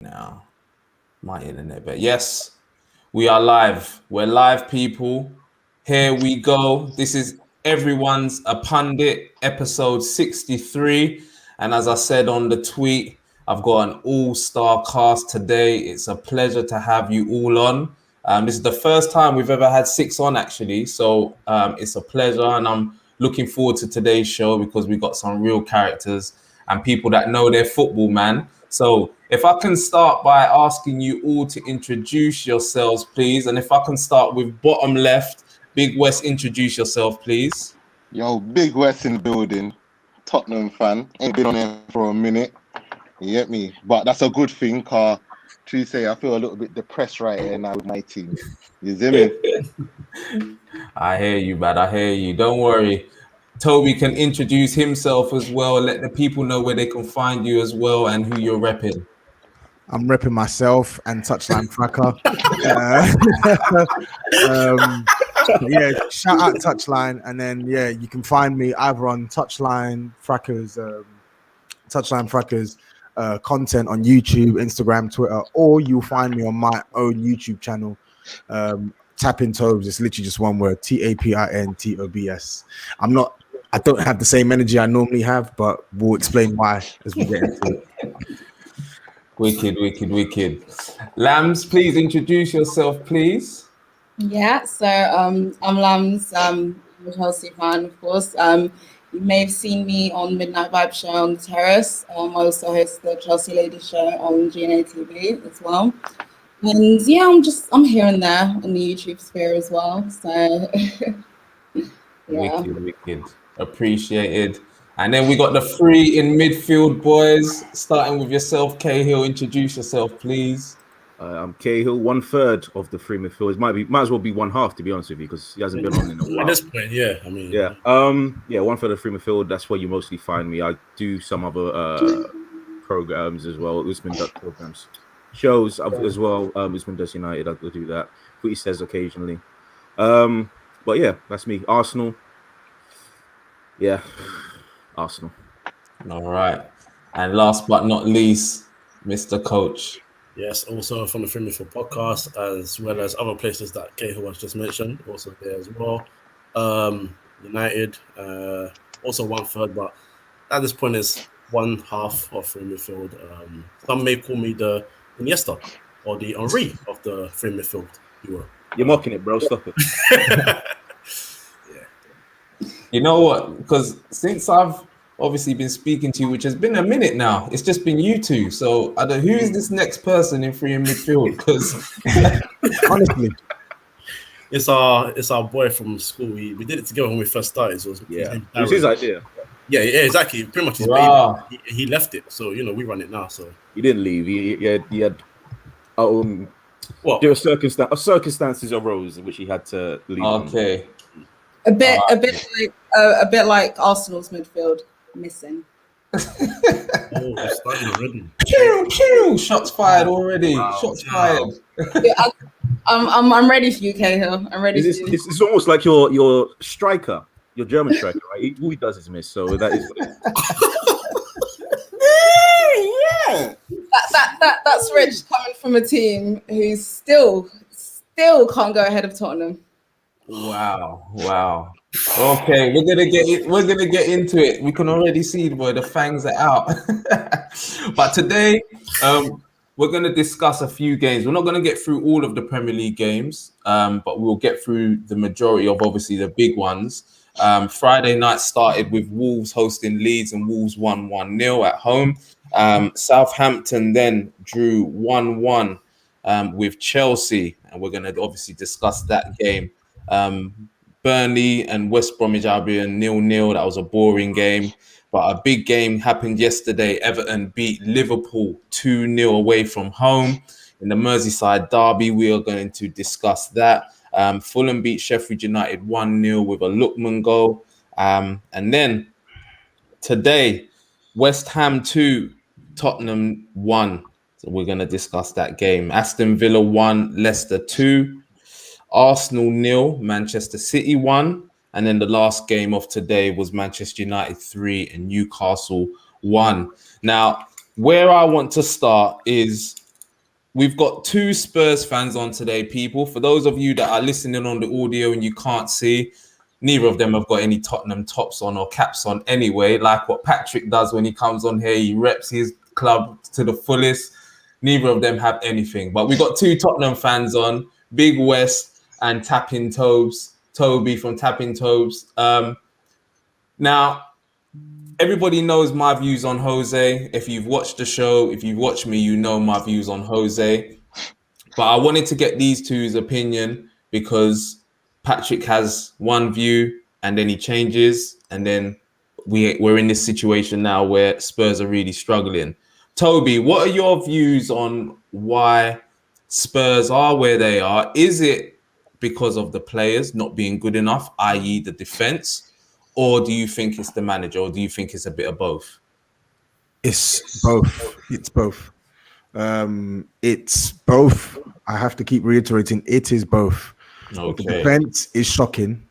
Now, my internet, but yes, we are live. We're live, people. Here we go. This is Everyone's a Pundit, episode 63. And as I said on the tweet, I've got an all-star cast today. It's a pleasure to have you all on. This is the first time we've ever had 6 on, actually. So it's a pleasure, and I'm looking forward to today's show because we've got some real characters and people that know their football, man. So if I can start by asking you all to introduce yourselves, please. And if I can start with bottom left, Big West, introduce yourself, please. Yo, Big West in the building. Tottenham fan. Ain't been on there for a minute. You get me? But that's a good thing, cause to say I feel a little bit depressed right here now with my team. You see me? I hear you, man. I hear you. Don't worry. Toby can introduce himself as well. Let the people know where they can find you as well and who you're repping. I'm repping myself and Touchline Fracker. Yeah, shout out Touchline, and then you can find me either on Touchline Fracker's content on YouTube, Instagram, Twitter, or you'll find me on my own YouTube channel. Tapin Tobs. It's literally just one word: TAPINTOBS. I don't have the same energy I normally have, but we'll explain why as we get into it. Wicked. Lambs, please introduce yourself, please. Yeah, so I'm Lambs. I'm a Chelsea fan, of course. You may have seen me on Midnight Vibe Show on the Terrace. I also host the Chelsea Ladies Show on GNA TV as well. And yeah, I'm here and there in the YouTube sphere as well. So yeah. Wicked. Appreciated. And then we got the 3 in midfield, boys. Starting with yourself, Cahill. Introduce yourself, please. I'm Cahill, 1/3 of the 3 midfielders. Might as well be 1/2, to be honest with you, because he hasn't been on in a while. At this point, yeah. I mean, 1/3 of the 3 midfield. That's where you mostly find me. I do some other programs as well. Usman Dutch programs, shows as well. Usman Dutch United. I'll do that. Footy says occasionally. But yeah, that's me. Arsenal. Yeah, Arsenal. All right. And last but not least, Mr. Coach. Yes, also from the Free Midfield podcast, as well as other places that Cahill has just mentioned, also there as well. United, also 1/3, but at this point is 1/2 of Free Midfield. Some may call me the Iniesta or the Henri of the Free Midfield duo. You're mocking it, bro. Stop it. You know what? Because since I've obviously been speaking to you, which has been a minute now, it's just been you two. So I don't. Who is this next person in free and midfield? Because Honestly, it's our boy from school. We did it together when we first started. So It was his idea. Yeah, exactly. Pretty much his Wow. baby. He left it, so we run it now. So He didn't leave. He had what? there were circumstances arose in which he had to leave. okay. A bit like Arsenal's midfield missing. Oh, we're starting already. Pew! Shots fired already. Wow. Shots fired. Yeah, I'm ready for you, Cahill. I'm ready for you. It's almost like your striker, your German striker, right? All he does is miss. So that is. That's rich coming from a team who still can't go ahead of Tottenham. Wow. Okay, we're gonna get into it. We can already see the fangs are out. But today, we're gonna discuss a few games. We're not gonna get through all of the Premier League games, but we'll get through the majority of obviously the big ones. Friday night started with Wolves hosting Leeds, and Wolves won 1-0 at home. Southampton then drew 1-1 with Chelsea, and we're gonna obviously discuss that game. Burnley and West Bromwich Albion 0-0. That was a boring game, but a big game happened yesterday. Everton beat Liverpool 2-0 away from home in the Merseyside derby. We are going to discuss that. Fulham beat Sheffield United 1-0 with a Lookman goal. And then today, West Ham 2, Tottenham 1. So we're going to discuss that game. Aston Villa 1, Leicester 2. Arsenal 0, Manchester City 1, and then the last game of today was Manchester United 3 and Newcastle 1. Now, where I want to start is we've got two Spurs fans on today, people. For those of you that are listening on the audio and you can't see, neither of them have got any Tottenham tops on or caps on anyway. Like what Patrick does when he comes on here, he reps his club to the fullest. Neither of them have anything. But we got two Tottenham fans on, Big West and Tapin Tobs, Toby from Tapin Tobs. Now, everybody knows my views on Jose. If you've watched the show, if you've watched me, you know my views on Jose. But I wanted to get these two's opinion because Patrick has one view and then he changes. And then we're in this situation now where Spurs are really struggling. Toby, what are your views on why Spurs are where they are? Is it because of the players not being good enough, i.e. the defense? Or do you think it's the manager, or do you think it's a bit of both? It's both. It's both. It's both. I have to keep reiterating, it is both. Okay. The defense is shocking.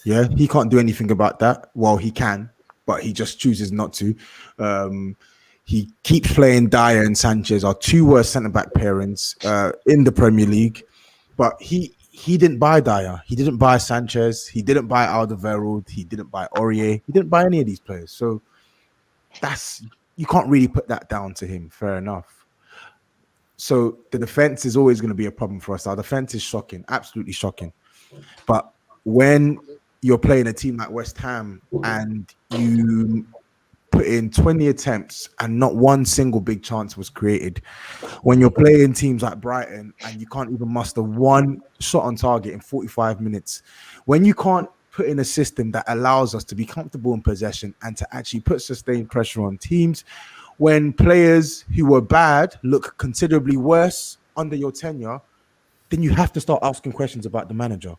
Yeah, he can't do anything about that. Well, he can, but he just chooses not to. He keeps playing Dyer and Sanchez, our two worst centre-back pairings in the Premier League. But he didn't buy Dyer. He didn't buy Sanchez. He didn't buy Alderweireld. He didn't buy Aurier. He didn't buy any of these players. So you can't really put that down to him. Fair enough. So the defense is always going to be a problem for us. Our defense is shocking, absolutely shocking. But when you're playing a team like West Ham and you put in 20 attempts and not one single big chance was created, when you're playing teams like Brighton and you can't even muster one shot on target in 45 minutes, when you can't put in a system that allows us to be comfortable in possession and to actually put sustained pressure on teams, when players who were bad look considerably worse under your tenure, then you have to start asking questions about the manager.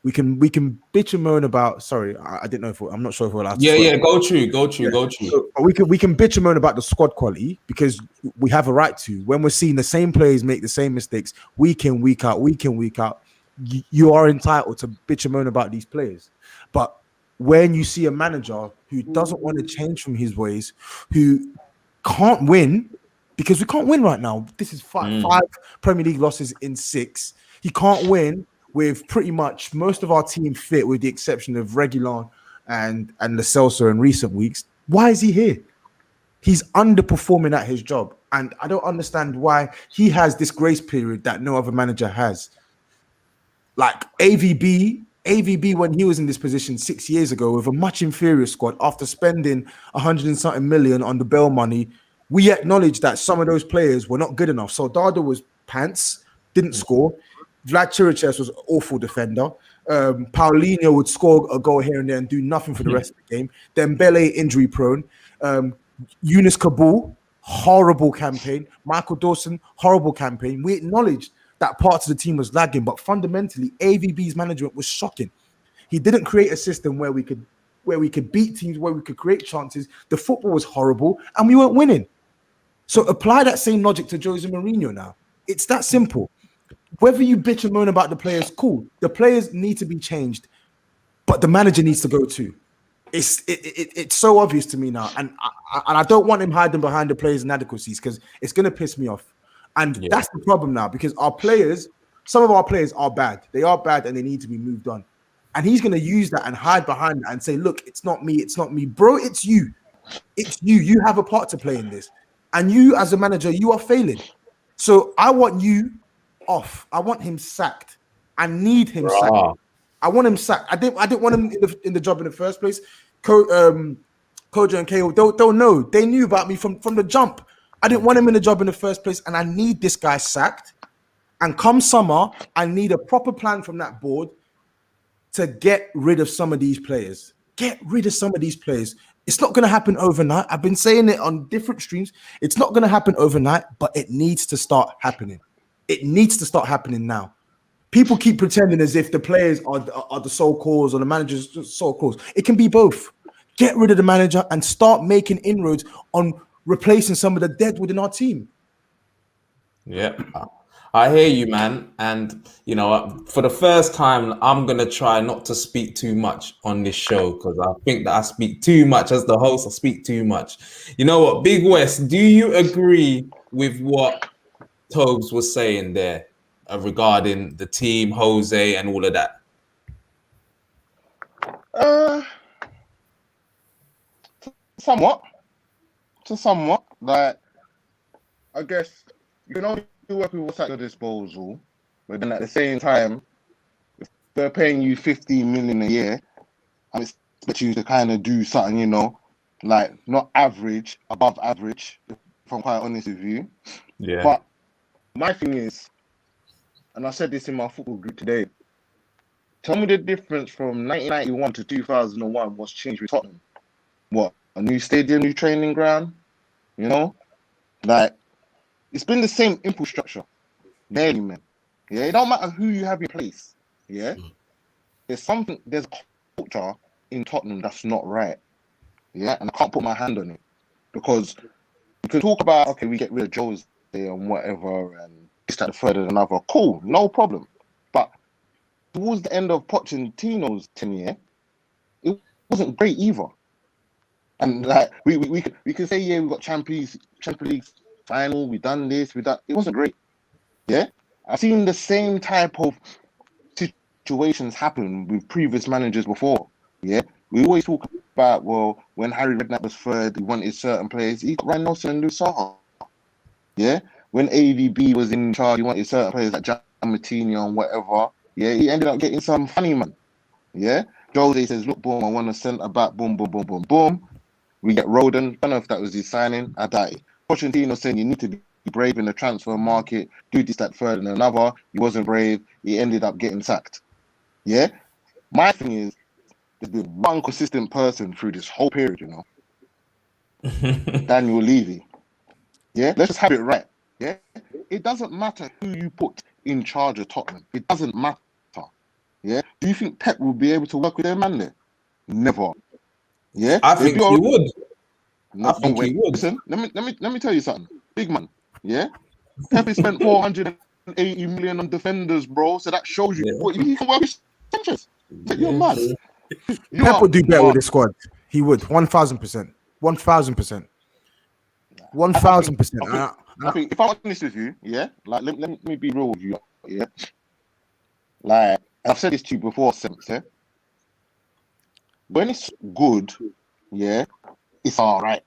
We can bitch and moan about. Sorry, I didn't know if I'm not sure if we're allowed. Yeah, go true. So we can bitch and moan about the squad quality because we have a right to. When we're seeing the same players make the same mistakes week in, week out, you are entitled to bitch and moan about these players. But when you see a manager who doesn't want to change from his ways, who can't win, because we can't win right now. This is five Premier League losses in 6. He can't win with pretty much most of our team fit, with the exception of Reguilon and Lo Celso in recent weeks. Why is he here? He's underperforming at his job. And I don't understand why he has this grace period that no other manager has. Like AVB, when he was in this position 6 years ago with a much inferior squad, after spending 100 and something million on the Bell money, we acknowledged that some of those players were not good enough. So Dada was pants, didn't score. Vlad Chiriches was an awful defender. Paulinho would score a goal here and there and do nothing for the rest of the game. Dembele, injury prone. Yunus Kabul, horrible campaign. Michael Dawson, horrible campaign. We acknowledged that parts of the team was lagging, but fundamentally, AVB's management was shocking. He didn't create a system where we could beat teams, where we could create chances. The football was horrible, and we weren't winning. So apply that same logic to Jose Mourinho now. It's that simple. Whether you bitch and moan about the players, cool. The players need to be changed, but the manager needs to go too. It's so obvious to me now, and I don't want him hiding behind the players' inadequacies because it's going to piss me off. And that's the problem now, because our players, some of our players are bad. They are bad and they need to be moved on. And he's going to use that and hide behind that and say, look, it's not me. Bro, it's you. It's you. You have a part to play in this. And you, as a manager, you are failing. So I want you off. I want him sacked. I need him sacked. I want him sacked. I didn't want him in the job in the first place. Kojo and Cahill don't know. They knew about me from the jump. I didn't want him in the job in the first place, and I need this guy sacked. And come summer, I need a proper plan from that board to get rid of some of these players. Get rid of some of these players. It's not going to happen overnight. I've been saying it on different streams. It's not going to happen overnight, but it needs to start happening. It needs to start happening now. People keep pretending as if the players are the sole cause or the manager's sole cause. It can be both. Get rid of the manager and start making inroads on replacing some of the dead within our team. Yeah, I hear you, man. And, for the first time, I'm going to try not to speak too much on this show because I think that I speak too much. As the host, I speak too much. You know what, Big West, do you agree with what Tobes was saying there regarding the team, Jose, and all of that? Somewhat. To somewhat. Like, I guess you can only work with what's at your disposal, but then at the same time, if they're paying you 15 million a year, I expect you to kind of do something, you know, like not average, above average, if I'm quite honest with you. Yeah. But my thing is, and I said this in my football group today, tell me the difference from 1991 to 2001, what's changed with Tottenham? What? A new stadium, new training ground? You know? Like, it's been the same infrastructure. Barely, man. Yeah, it don't matter who you have in place. Yeah? There's a culture in Tottenham that's not right. Yeah? And I can't put my hand on it. Because you can talk about, okay, we get rid of Jose and whatever, and this, that, the third, and another. Cool, no problem. But towards the end of Pochettino's tenure, it wasn't great either. And like we can say, yeah, we got Champions League final, we done this, we done. It wasn't great. Yeah, I've seen the same type of situations happen with previous managers before. Yeah, we always talk about, well, when Harry Redknapp was third, he wanted certain players. He got Ryan Nelson and Lou Saha. Yeah, when AVB was in charge, he wanted certain players like Gian Martino and whatever. Yeah, he ended up getting some funny man. Yeah, Jose says, look, boom, I want to centre back, boom, boom, boom, boom, boom. We get Roden. I don't know if that was his signing. I doubt it. Pochettino saying you need to be brave in the transfer market, do this, that, third, and another. He wasn't brave. He ended up getting sacked. Yeah? My thing is, there's been one consistent person through this whole period, you know. Daniel Levy. Yeah? Let's just have it right. Yeah? It doesn't matter who you put in charge of Tottenham. It doesn't matter. Yeah? Do you think Pep will be able to work with their man there? Never. Yeah, I think he would. No, I think he would. Listen, let me tell you something. Big man, yeah. Pepe spent 480 million on defenders, bro. So that shows you what he can work with Sanchez. You're mad. Pep would do better with the squad. He would, 1,000%, 1,000%, 1,000%. I think if I'm honest with you, yeah, like let me be real with you, yeah. Like I've said this to you before, Sense, yeah. When it's good, yeah, it's all right.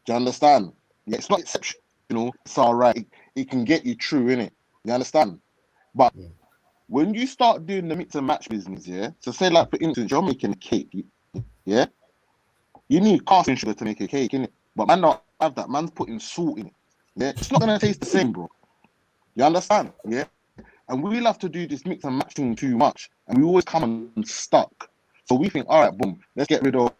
Do you understand? Yeah, it's not exceptional. It's all right. It can get you through, innit? You understand? But when you start doing the mix and match business, yeah. So say like for instance, you're making a cake, yeah. You need casting sugar to make a cake, innit? But man, don't have that. Man's putting salt in it. Yeah, it's not gonna taste the same, bro. You understand? Yeah. And we'll have to do this mix and matching too much, and we always come unstuck. So we think, all right, boom, let's get rid of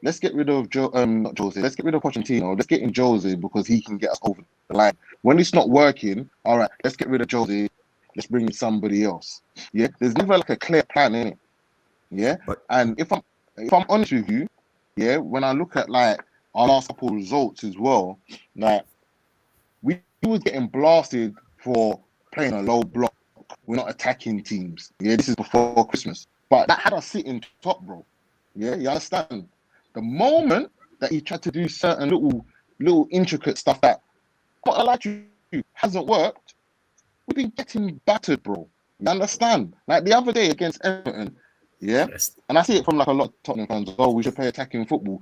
not Jose. Let's get rid of Pochettino. Let's get in Jose because he can get us over the line. When it's not working, all right, let's get rid of Jose. Let's bring in somebody else. Yeah, there's never like a clear plan in it. Yeah, and if I'm honest with you, yeah, when I look at like our last couple of results as well, like we was getting blasted for playing a low block. We're not attacking teams. Yeah, this is before Christmas. But that had us sitting top, bro. Yeah, you understand? The moment that he tried to do certain little intricate stuff that, what I like you, hasn't worked, we've been getting battered, bro. You understand? Like the other day against Everton, yeah? Yes. And I see it from like a lot of Tottenham fans, oh, we should play attacking football.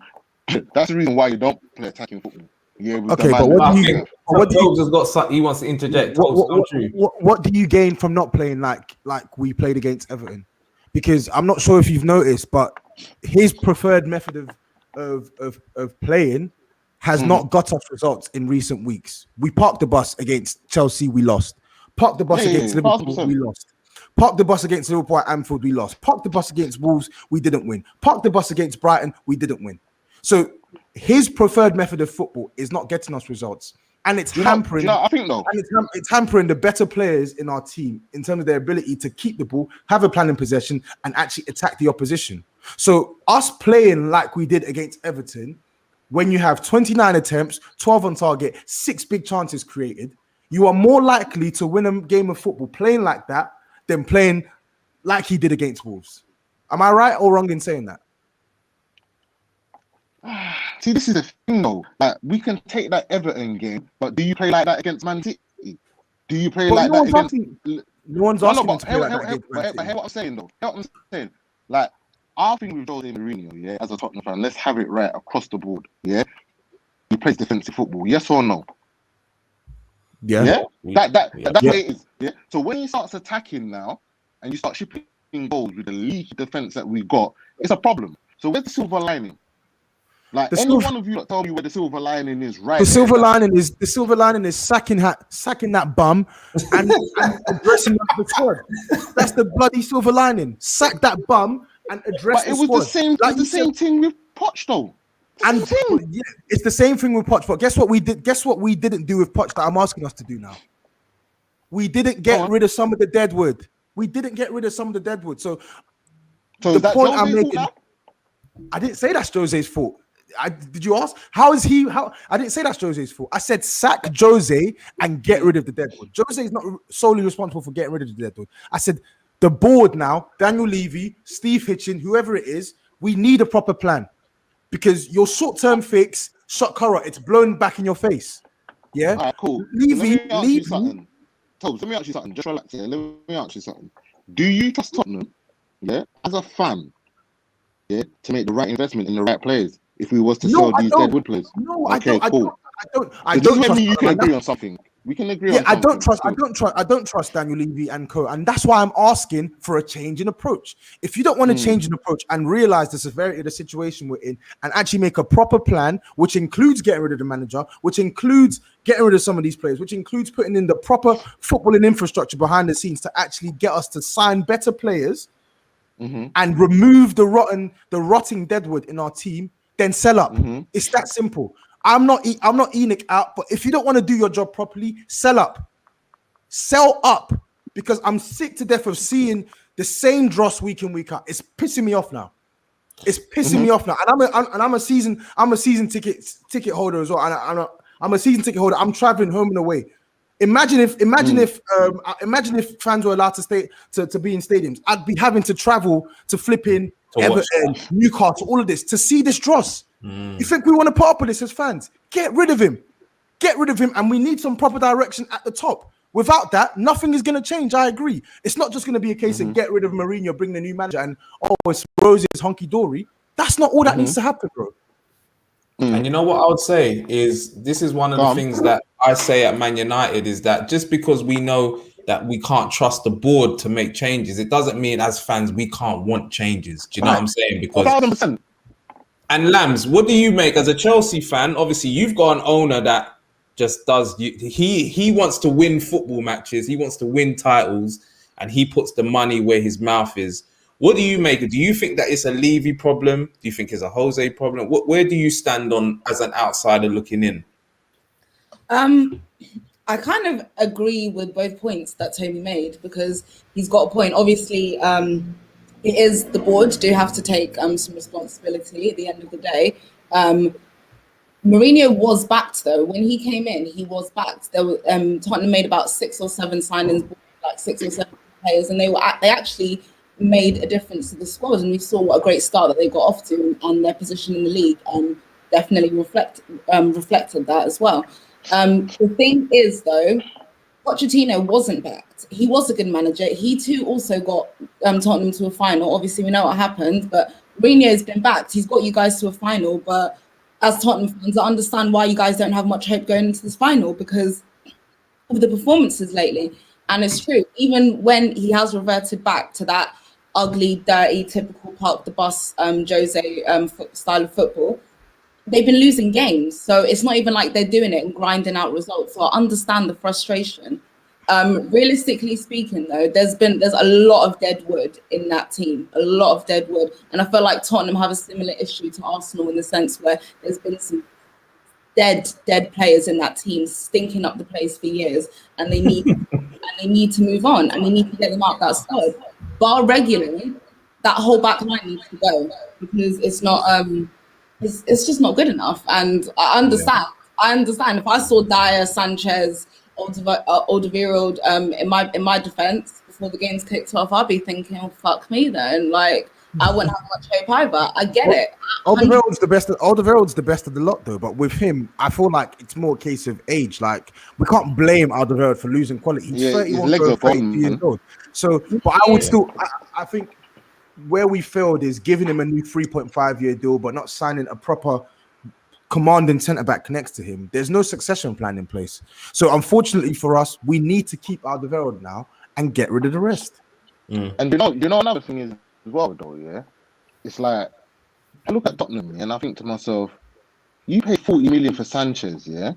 That's the reason why you don't play attacking football. Yeah, okay, but what do you? Has got something he wants to interject. What do you gain from not playing like we played against Everton? Because I'm not sure if you've noticed, but his preferred method of playing has not got us results in recent weeks. We parked the bus against Chelsea, we lost. Parked the bus against Liverpool, we lost. Parked the bus against Liverpool at Anfield, we lost. Parked the bus against Wolves, we didn't win. Parked the bus against Brighton, we didn't win. So his preferred method of football is not getting us results. And it's hampering. I think no. And it's hampering the better players in our team in terms of their ability to keep the ball, have a plan in possession, and actually attack the opposition. So us playing like we did against Everton, when you have 29 attempts, 12 on target, 6 big chances created, you are more likely to win a game of football playing like that than playing like he did against Wolves. Am I right or wrong in saying that? See, this is the thing, though. Like, we can take that Everton game, but do you play like that against Man City? Do you play But like no that one's against? asking. No one's No, asking him but to play like that against Man hear City. what I'm saying though. Hear what I'm saying. Like, our thing with Jose Mourinho, yeah, as a Tottenham fan, let's have it right across the board. Yeah, he plays defensive football. Yes or no? Yeah. That's Yeah. what it is. Yeah. So when he starts attacking now, and you start shipping goals with the league defense that we got, it's a problem. So where's the silver lining? Like, any one of you that tell me where the silver lining is, right? The silver lining is sacking that bum and addressing the squad. That's the bloody silver lining. Sack that bum and address But the squad. It's the same thing with Poch though. And yeah, it's the same thing with Poch. But guess what we did? Guess what we didn't do with Poch that I'm asking us to do now? We didn't get rid of some of the deadwood. So the point I'm making, I didn't say that's Jose's fault. Did you ask? How is he? I didn't say that's Jose's fault. I said sack Jose and get rid of the deadwood. Jose is not solely responsible for getting rid of the deadwood. I said the board now, Daniel Levy, Steve Hitchin, whoever it is, we need a proper plan because your short-term fix, shot Current, it's blown back in your face. Yeah, all right, cool. Levy. Tobs, let me ask you something. Just relax here. Let me ask you something. Do you trust Tottenham, yeah, as a fan, yeah, to make the right investment in the right players? If we was to sell these deadwood players, no, okay, cool. I don't trust. You can agree on something. We can agree on something. I don't trust Daniel Levy and co. And that's why I'm asking for a change in approach. If you don't want to change an approach and realize the severity of the situation we're in and actually make a proper plan, which includes getting rid of the manager, which includes getting rid of some of these players, which includes putting in the proper footballing infrastructure behind the scenes to actually get us to sign better players and remove the rotting deadwood in our team, then sell up. It's that simple. I'm not Enoch out, but if you don't want to do your job properly, sell up, because I'm sick to death of seeing the same dross week in, week out. It's pissing me off now. And I'm a season ticket holder as well. And I'm a season ticket holder. I'm traveling home and away. Imagine if fans were allowed to stay to be in stadiums. I'd be having to travel to flipping Everton, Newcastle, all of this to see this dross. You think we want to put up with this as fans? Get rid of him, and we need some proper direction at the top. Without that, nothing is going to change. I agree. It's not just going to be a case of get rid of Mourinho, bring the new manager, and it's roses hunky dory. That's not all that needs to happen, bro. And you know what I would say is this is one of the things that I say at Man United is that just because we know that we can't trust the board to make changes, it doesn't mean as fans we can't want changes. Do you know what I'm saying? Because 1,000%. And Lambs, what do you make as a Chelsea fan? Obviously, you've got an owner that just does. He wants to win football matches. He wants to win titles, and he puts the money where his mouth is. What do you make? Do you think that it's a Levy problem? Do you think it's a Jose problem? Where do you stand on as an outsider looking in? I kind of agree with both points that Toby made because he's got a point. Obviously, it is the board do have to take some responsibility at the end of the day. Mourinho was backed though. When he came in, he was backed. There were Tottenham made about 6 or 7 signings, like 6 or 7 players, and they actually made a difference to the squad. And we saw what a great start that they got off to, and their position in the league definitely reflected that as well. The thing is though, Pochettino wasn't backed. He was a good manager. He too also got Tottenham to a final. Obviously, we know what happened, but Mourinho's been backed. He's got you guys to a final. But as Tottenham fans, I understand why you guys don't have much hope going into this final because of the performances lately. And it's true. Even when he has reverted back to that ugly, dirty, typical park the bus Jose style of football, they've been losing games. So it's not even like they're doing it and grinding out results. So I understand the frustration. Realistically speaking, though, there's a lot of dead wood in that team, a lot of dead wood. And I feel like Tottenham have a similar issue to Arsenal in the sense where there's been some dead players in that team stinking up the place for years, and they need to move on, and they need to get them out that side. Bar regularly, that whole back line needs to go because it's not it's just not good enough. And I understand. I understand. If I saw Dyer, Sanchez, Alderweireld in my defense before the game's kicked off, I'd be thinking, oh, fuck me then. Like, I wouldn't have much hope either. I get it. Alderweireld's the best of the lot, though. But with him, I feel like it's more a case of age. Like, we can't blame Alderweireld for losing quality. He's 31, his legs are 32 years gone. old. So, but I would still, I think where we failed is giving him a new 3.5-year deal, but not signing a proper commanding centre back next to him. There's no succession plan in place. So, unfortunately for us, we need to keep Alderweireld now and get rid of the rest. And you know another thing is as well, though, yeah, it's like I look at Tottenham and I think to myself, you pay 40 million for Sanchez, yeah,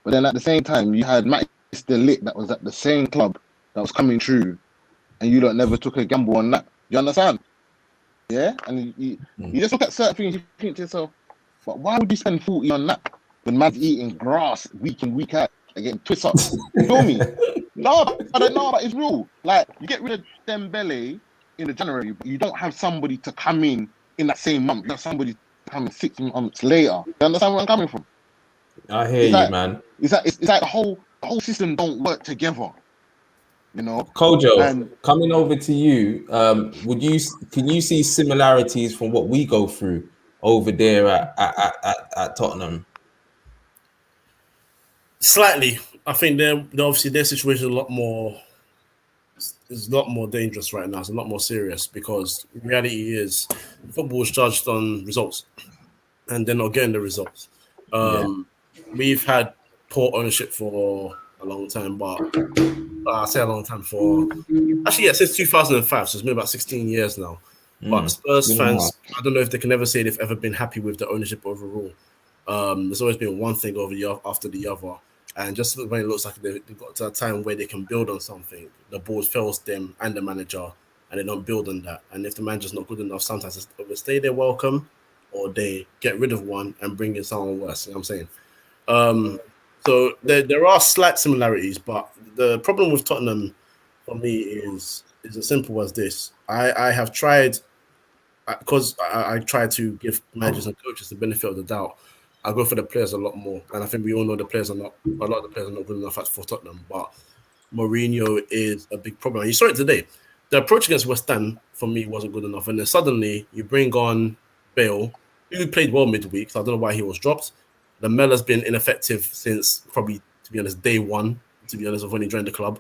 but then at the same time you had Matt Lit that was at the same club that was coming through, and you lot never took a gamble on that. You understand? Yeah, and you just look at certain things, you think to yourself, but why would you spend 40 on that when man's eating grass week in week out and getting twist up? You feel me? No, but it's real. Like, you get rid of Dembele in the January, but you don't have somebody to come in that same month. You have somebody to come in 6 months later. You understand where I'm coming from? I hear you, man. It's like the whole system don't work together. You know, Kojo, and coming over to you, can you see similarities from what we go through over there at Tottenham? Slightly. I think they're obviously their situation is a lot more dangerous right now. It's a lot more serious because the reality is football is judged on results, and they're not getting the results. We've had poor ownership for a long time, but I say a long time since 2005, so it's been about 16 years now. But Spurs fans, I don't know if they can ever say they've ever been happy with the ownership overall. There's always been one thing after the other. And just when it looks like they've got to a time where they can build on something, the board fails them and the manager, and they don't build on that. And if the manager's not good enough, sometimes it's either stay there welcome or they get rid of one and bring in someone worse. You know what I'm saying? So there are slight similarities, but the problem with Tottenham for me is as simple as this. I have tried, because I try to give managers and coaches the benefit of the doubt. I go for the players a lot more, and I think we all know a lot of the players are not good enough for Tottenham. But Mourinho is a big problem. And you saw it today. The approach against West Ham for me wasn't good enough, and then suddenly you bring on Bale, who played well midweek. So I don't know why he was dropped. Lamella's been ineffective since probably, to be honest, day one. To be honest, of when he joined the club.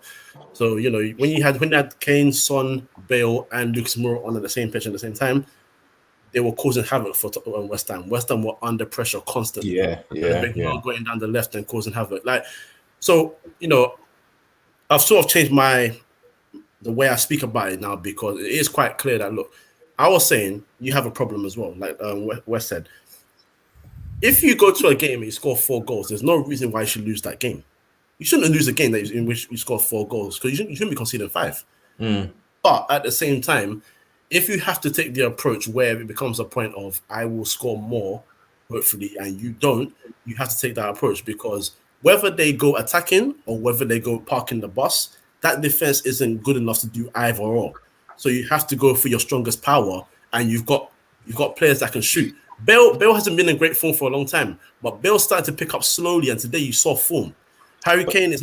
So you know when you had Kane, Son, Bale, and Lucas Moura on at the same pitch at the same time, they were causing havoc for West Ham. West Ham were under pressure constantly. Going down the left and causing havoc. So I've sort of changed the way I speak about it now, because it is quite clear that, look, I was saying you have a problem as well. Like West said, if you go to a game and you score 4 goals, there's no reason why you should lose that game. You shouldn't lose a game in which you score 4 goals, because you shouldn't be conceding 5. But at the same time, if you have to take the approach where it becomes a point of I will score more, hopefully, and you don't, you have to take that approach, because whether they go attacking or whether they go parking the bus, that defense isn't good enough to do either or. So you have to go for your strongest power, and you've got players that can shoot. Bale hasn't been in great form for a long time, but Bale started to pick up slowly, and today you saw form. Harry Kane is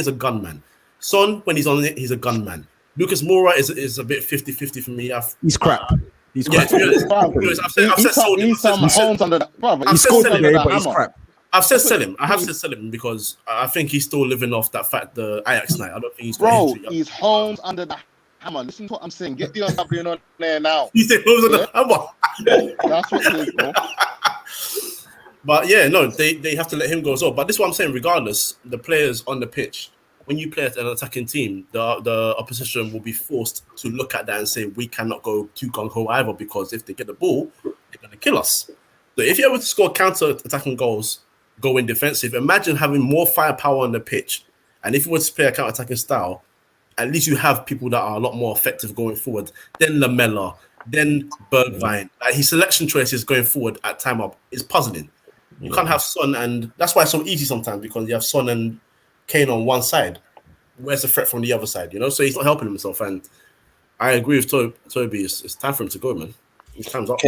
a gunman. Son, when he's on it, he's a gunman. Lucas Moura is a bit 50-50 for me. He's crap. He's crap. I've said sell him. I have said sell him because I think he's still living off that fact, the Ajax night. I don't think he's he's homes under the hammer. Listen to what I'm saying. Get the UNW on there now. He's homes under the hammer. That's what it is, bro. But yeah, no, they have to let him go as well. But this is what I'm saying. Regardless, the players on the pitch, when you play at an attacking team, the opposition will be forced to look at that and say, we cannot go too gung-ho either, because if they get the ball, they're going to kill us. So if you're able to score counter-attacking goals, go in defensive, imagine having more firepower on the pitch. And if you were to play a counter-attacking style, at least you have people that are a lot more effective going forward. Then Lamella, then Bergwijn. His selection choices going forward at time up is puzzling. You can't have Son, and that's why it's so easy sometimes, because you have Son and Kane on one side. Where's the threat from the other side? So he's not helping himself. And I agree with Toby. It's time for him to go, man. His time's up.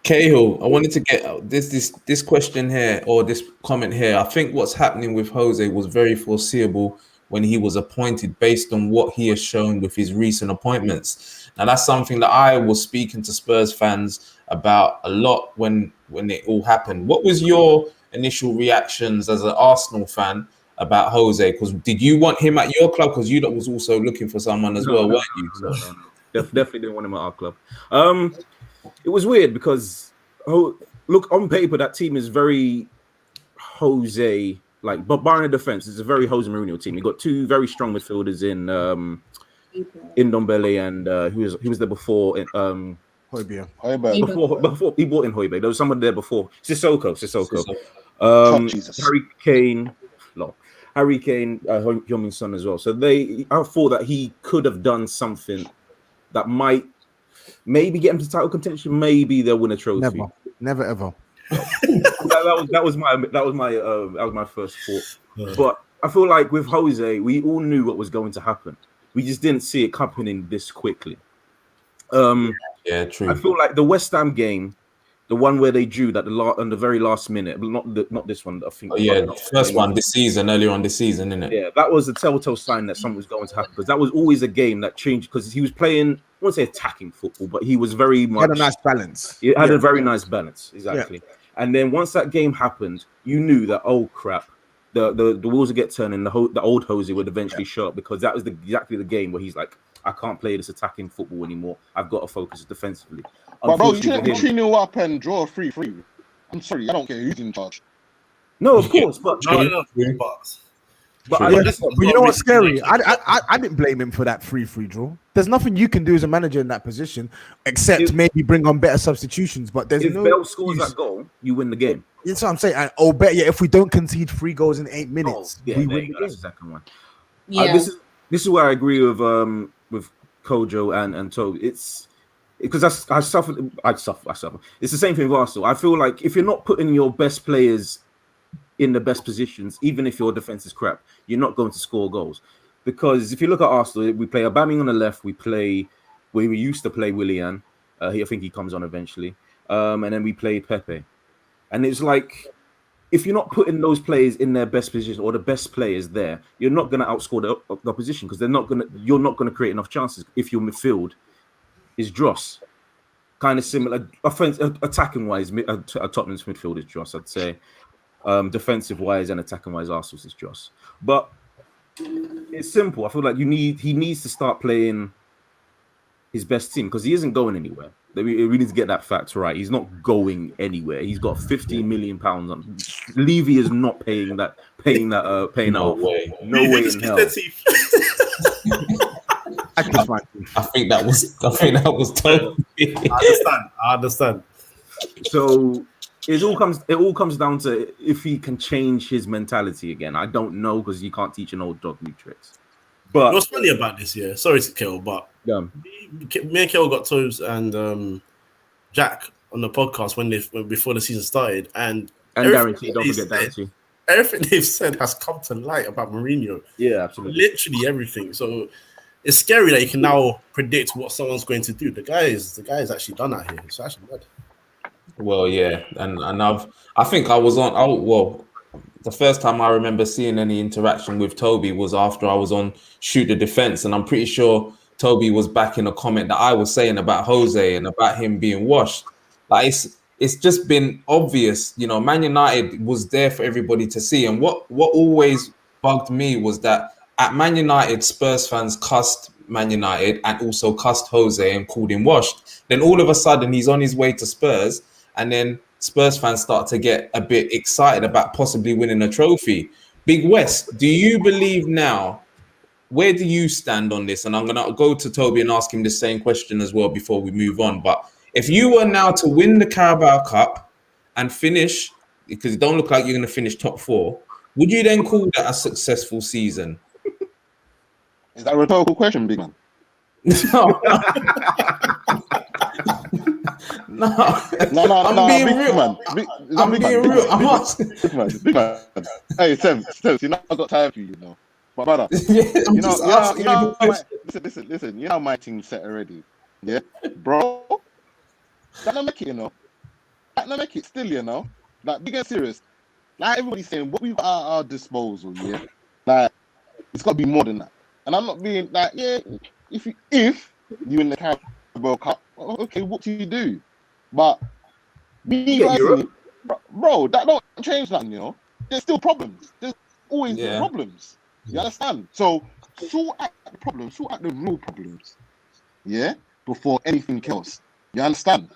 Cahill, I wanted to get this question here, or this comment here. I think what's happening with Jose was very foreseeable when he was appointed based on what he has shown with his recent appointments. Now, that's something that I was speaking to Spurs fans about a lot when it all happened. What was your initial reactions as an Arsenal fan about Jose? Because did you want him at your club? Because you was also looking for someone as well, weren't you? So. No. Definitely didn't want him at our club. It was weird because, look, on paper, that team is very Jose, like, but barring the defense, it's a very Jose Mourinho team. You got two very strong midfielders in Ndombele and who was there before? Højbjerg. Before he brought in Højbjerg, there was someone there before. Sissoko. Jesus. Harry Kane, Heung-min Son as well. So I thought that he could have done something that might maybe get him to title contention. Maybe they'll win a trophy. Never ever. that was my first thought. But I feel like with Jose, we all knew what was going to happen. We just didn't see it happening this quickly. Yeah, true. I feel like the West Ham game, the one where they drew that on the very last minute, but not this one. I think. The first one this season, earlier on this season, isn't it? Yeah, that was a telltale sign that something was going to happen because that was always a game that changed because he was playing. I won't say attacking football, but he was very much. Had a nice balance. He had a very nice balance, exactly. Yeah. And then once that game happened, you knew that crap, the wheels would get turning. The old Jose would eventually show up because that was exactly the game where he's like, I can't play this attacking football anymore. I've got to focus defensively. But bro, you can't 3-0 up and draw 3-3. I'm sorry, I don't care who's in charge. No, of course, but you know what's scary? I didn't blame him for that 3-3 draw. There's nothing you can do as a manager in that position except maybe bring on better substitutions. But there's if Bell scores that goal, you win the game. That's what I'm saying. And if we don't concede 3 goals in 8 minutes, we win the game. That's the second one. Yeah. This is where I agree with Kojo and Toby. It's because I suffer. It's the same thing with Arsenal. I feel like if you're not putting your best players in the best positions, even if your defense is crap, you're not going to score goals. Because if you look at Arsenal, we play Aubameyang on the left. We used to play Willian. I think he comes on eventually. And then we play Pepe. And it's like, if you're not putting those players in their best position or the best players there, you're not going to outscore the opposition because you're not going to create enough chances if your midfield is dross. Kind of similar, attacking wise, Tottenham's midfield is dross, I'd say. Defensive wise and attacking wise, Arsenal's is dross. But it's simple. I feel like he needs to start playing his best team because he isn't going anywhere. We need to get that fact right. He's not going anywhere. He's got 15 million pounds on. Levy is not paying that. No way in hell. I think that was totally. I understand. So it all comes down to if he can change his mentality again. I don't know because you can't teach an old dog new tricks. But what's funny about this year? Sorry to kill, but me and Kel got Tobes and Jack on the podcast before the season started, and Guarantee, don't forget Guarantee. Everything they've said has come to light about Mourinho. Yeah, absolutely. Literally everything. So it's scary that you can now predict what someone's going to do. The guy is actually done out here. It's actually bad. Well, yeah, and I think I was on. The first time I remember seeing any interaction with Toby was after I was on Shoot the Defense, and I'm pretty sure Toby was back in a comment that I was saying about Jose and about him being washed. Like it's just been obvious, Man United was there for everybody to see, and what always bugged me was that at Man United, Spurs fans cussed Man United and also cussed Jose and called him washed. Then all of a sudden he's on his way to Spurs, and then Spurs fans start to get a bit excited about possibly winning a trophy. Big West, do you believe now? Where do you stand on this? And I'm going to go to Toby and ask him the same question as well before we move on. But if you were now to win the Carabao Cup and finish, because it don't look like you're going to finish top 4, would you then call that a successful season? Is that a rhetorical question, big man? No. No, I'm being real. I'm being real. I'm asking. Big man. Hey, Sam, you know I got time for you, But brother, I'm just asking. Listen. You know my team's set already. Yeah, bro. That don't make it, That don't make it still, Like, be getting serious. Like everybody's saying, what we've got at our disposal, yeah. Like, It's got to be more than that. And I'm not being like, yeah, if you win the Carabao Cup, okay, what do you do? But me personally, bro, that don't change nothing, you know. There's still problems. There's always problems. You understand? So sort out the problems, sort out the real problems, yeah, before anything else. You understand?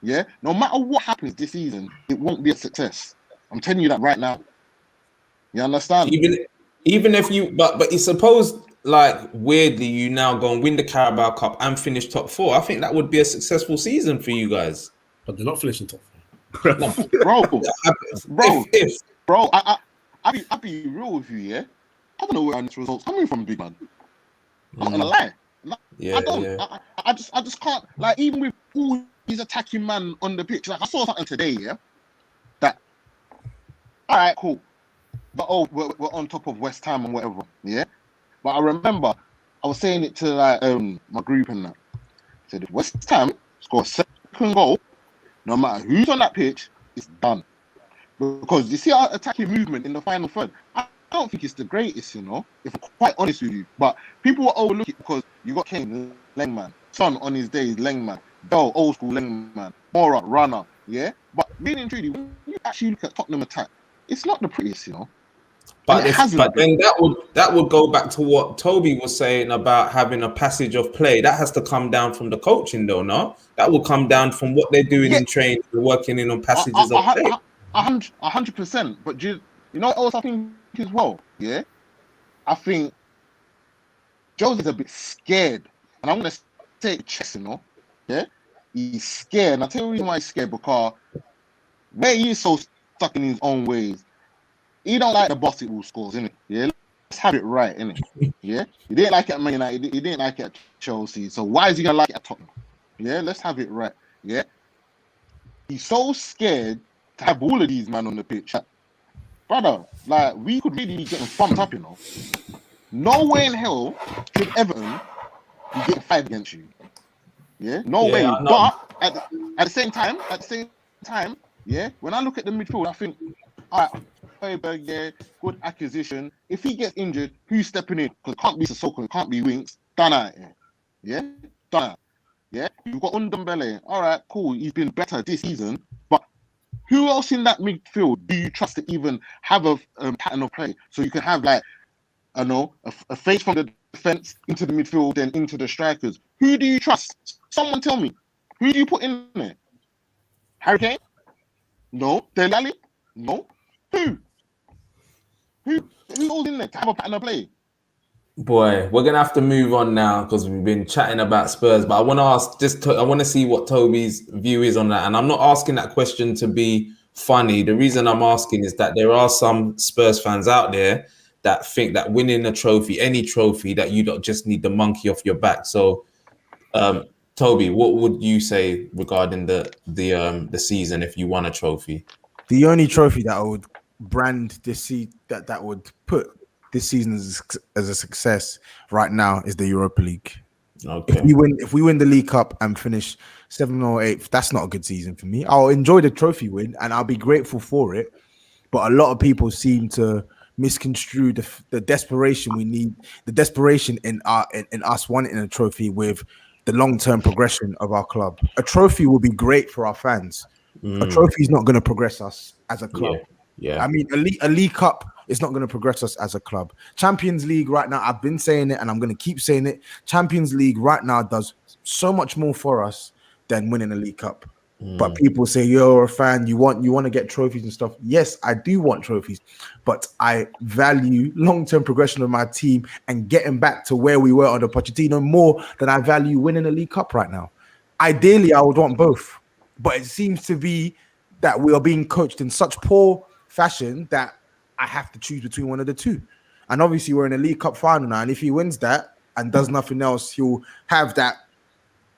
Yeah. No matter what happens this season, it won't be a success. I'm telling you that right now. You understand? Even if you, but it's supposed, like, weirdly, you now go and win the Carabao Cup and finish top 4. I think that would be a successful season for you guys. But they're not finishing top 4. No, bro, I'll be real with you, yeah. I don't know where this results coming from, big man. I'm not gonna lie. I don't. I just can't. Like, even with all these attacking man on the pitch, like I saw something today, yeah. That. All right, cool. But we're on top of West Ham and whatever, yeah. But I remember I was saying it to like my group and that. I said if West Ham score a second goal, no matter who's on that pitch, it's done. Because you see our attacking movement in the final third, I don't think it's the greatest, you know, if I'm quite honest with you. But people will overlook it because you got Kane, Lengman, Son on his days, Lengman, Bell, old school Lengman, Mora, runner, yeah. But really and truly, when you actually look at Tottenham attack, it's not the prettiest, you know. But then that would go back to what Toby was saying about having a passage of play. That has to come down from the coaching, though, no? That will come down from what they're doing in training, working in on passages of play. 100%. But you know what else I think as well? Yeah, I think Joe's a bit scared, and I'm gonna take chess, you know. Yeah, he's scared, and I tell you the reason why he's scared, because where he's so stuck in his own ways. He don't like the basketball scores, innit? Yeah, let's have it right, innit? Yeah, he didn't like it at Man United. He didn't like it at Chelsea. So why is he gonna like it at Tottenham? Yeah, let's have it right. Yeah, he's so scared to have all of these men on the pitch, brother. Like, we could really be getting thumped up, you know. No way in hell should Everton be getting 5 against you. Yeah, no way. But at the same time, yeah, when I look at the midfield, I think, all right. Højbjerg, yeah, good acquisition. If he gets injured, who's stepping in? Because it can't be Sissoko, it can't be Winks. Done out. Yeah? Done out. Yeah? You've got Ndombele. All right, cool. He's been better this season. But who else in that midfield do you trust to even have a pattern of play? So you can have, like, I know, a face from the defense into the midfield, then into the strikers. Who do you trust? Someone tell me. Who do you put in there? Harry Kane? No. Dele Alli? No. Who's all in there to have a pattern of play? Boy, we're gonna have to move on now because we've been chatting about Spurs. But I want to ask, I want to see what Toby's view is on that. And I'm not asking that question to be funny. The reason I'm asking is that there are some Spurs fans out there that think that winning a trophy, any trophy, that you don't just need the monkey off your back. So, Toby, what would you say regarding the season if you won a trophy? The only trophy that I would brand this season that would put this season as a success right now is the Europa League. Okay. If we win the League Cup and finish 7th or 8th, that's not a good season for me. I'll enjoy the trophy win and I'll be grateful for it. But a lot of people seem to misconstrue the desperation we need, the desperation in us wanting a trophy with the long-term progression of our club. A trophy will be great for our fans. A trophy is not going to progress us as a club. Yeah. I mean, a League Cup is not going to progress us as a club. Champions League right now, I've been saying it and I'm going to keep saying it. Champions League right now does so much more for us than winning a League Cup. But people say, you're a fan, you want to get trophies and stuff. Yes, I do want trophies, but I value long-term progression of my team and getting back to where we were under Pochettino more than I value winning a League Cup right now. Ideally, I would want both. But it seems to be that we are being coached in such poor fashion that I have to choose between one of the two. And obviously, we're in a League Cup final now. And if he wins that and does nothing else, he'll have that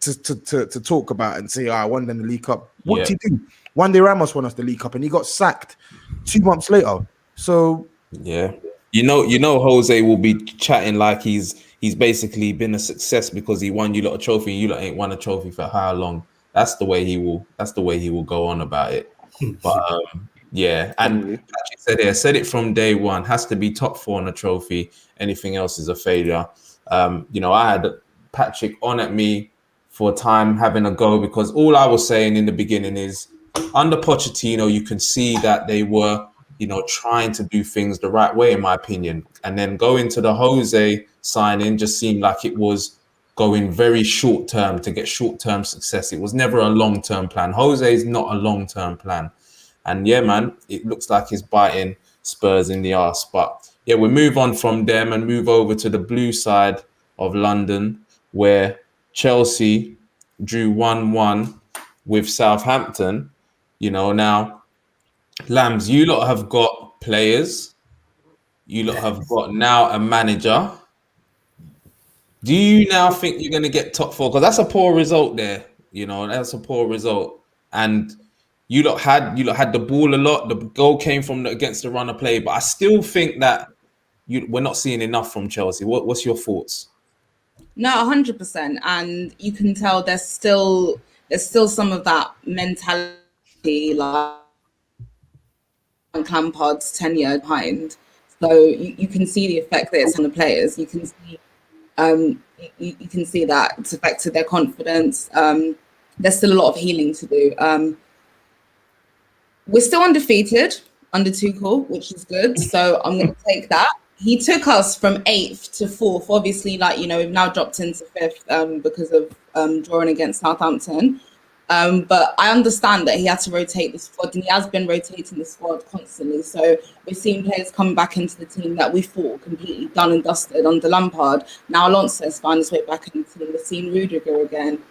to talk about and say, I won the League Cup. What did he do? One day Ramos won us the League Cup and he got sacked 2 months later. So yeah, you know, Jose will be chatting like he's basically been a success because he won you lot a trophy. You lot ain't won a trophy for how long? That's the way he will go on about it. But Yeah, and Probably. Patrick said it from day one. Has to be top 4 on a trophy. Anything else is a failure. I had Patrick on at me for a time having a go because all I was saying in the beginning is under Pochettino, you can see that they were, trying to do things the right way, in my opinion. And then going to the Jose signing just seemed like it was going very short term to get short term success. It was never a long term plan. Jose is not a long term plan. And yeah, man, it looks like he's biting Spurs in the arse. But yeah, we move on from them and move over to the blue side of London, where Chelsea drew 1-1 with Southampton. Now, Lambs, you lot have got players. You lot have got now a manager. Do you now think you're going to get top 4? Because that's a poor result there. That's a poor result. And you lot had the ball a lot. The goal came from against the run of play, but I still think that we're not seeing enough from Chelsea. What's your thoughts? No, 100%, and you can tell there's still some of that mentality like Lampard's tenure behind. So you can see the effect that it's on the players. You can see you can see that it's affected their confidence. There's still a lot of healing to do. We're still undefeated under Tuchel, which is good. So I'm going to take that. He took us from 8th to 4th. Obviously, we've now dropped into 5th because of drawing against Southampton. But I understand that he had to rotate the squad, and he has been rotating the squad constantly. So we're seeing players coming back into the team that we thought were completely done and dusted under Lampard. Now Alonso's found his way back into the team. We're seeing Rudiger again.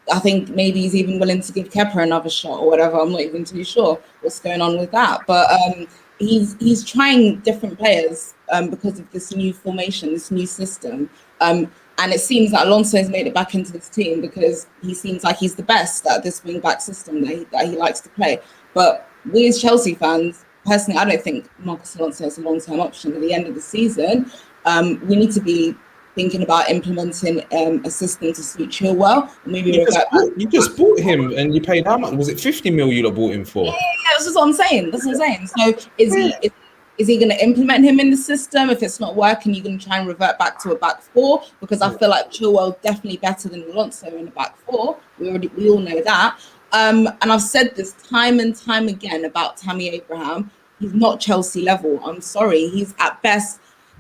I think maybe he's even willing to give Kepa another shot or whatever. I'm not even too sure what's going on with that. But he's trying different players because of this new formation, this new system. And it seems that Alonso has made it back into this team because he seems like he's the best at this wing-back system that he likes to play. But we as Chelsea fans, personally, I don't think Marcus Alonso is a long-term option at the end of the season. We need to be thinking about implementing a system to suit Chilwell. Maybe you just bought him and you paid how much? Was it 50 mil you bought him for? Yeah, that's just what I'm saying. So is he going to implement him in the system? If it's not working, you're going to try and revert back to a back 4? Because I feel like Chilwell definitely better than Alonso in the back 4. We all know that. And I've said this time and time again about Tammy Abraham. He's not Chelsea level. I'm sorry. He's at best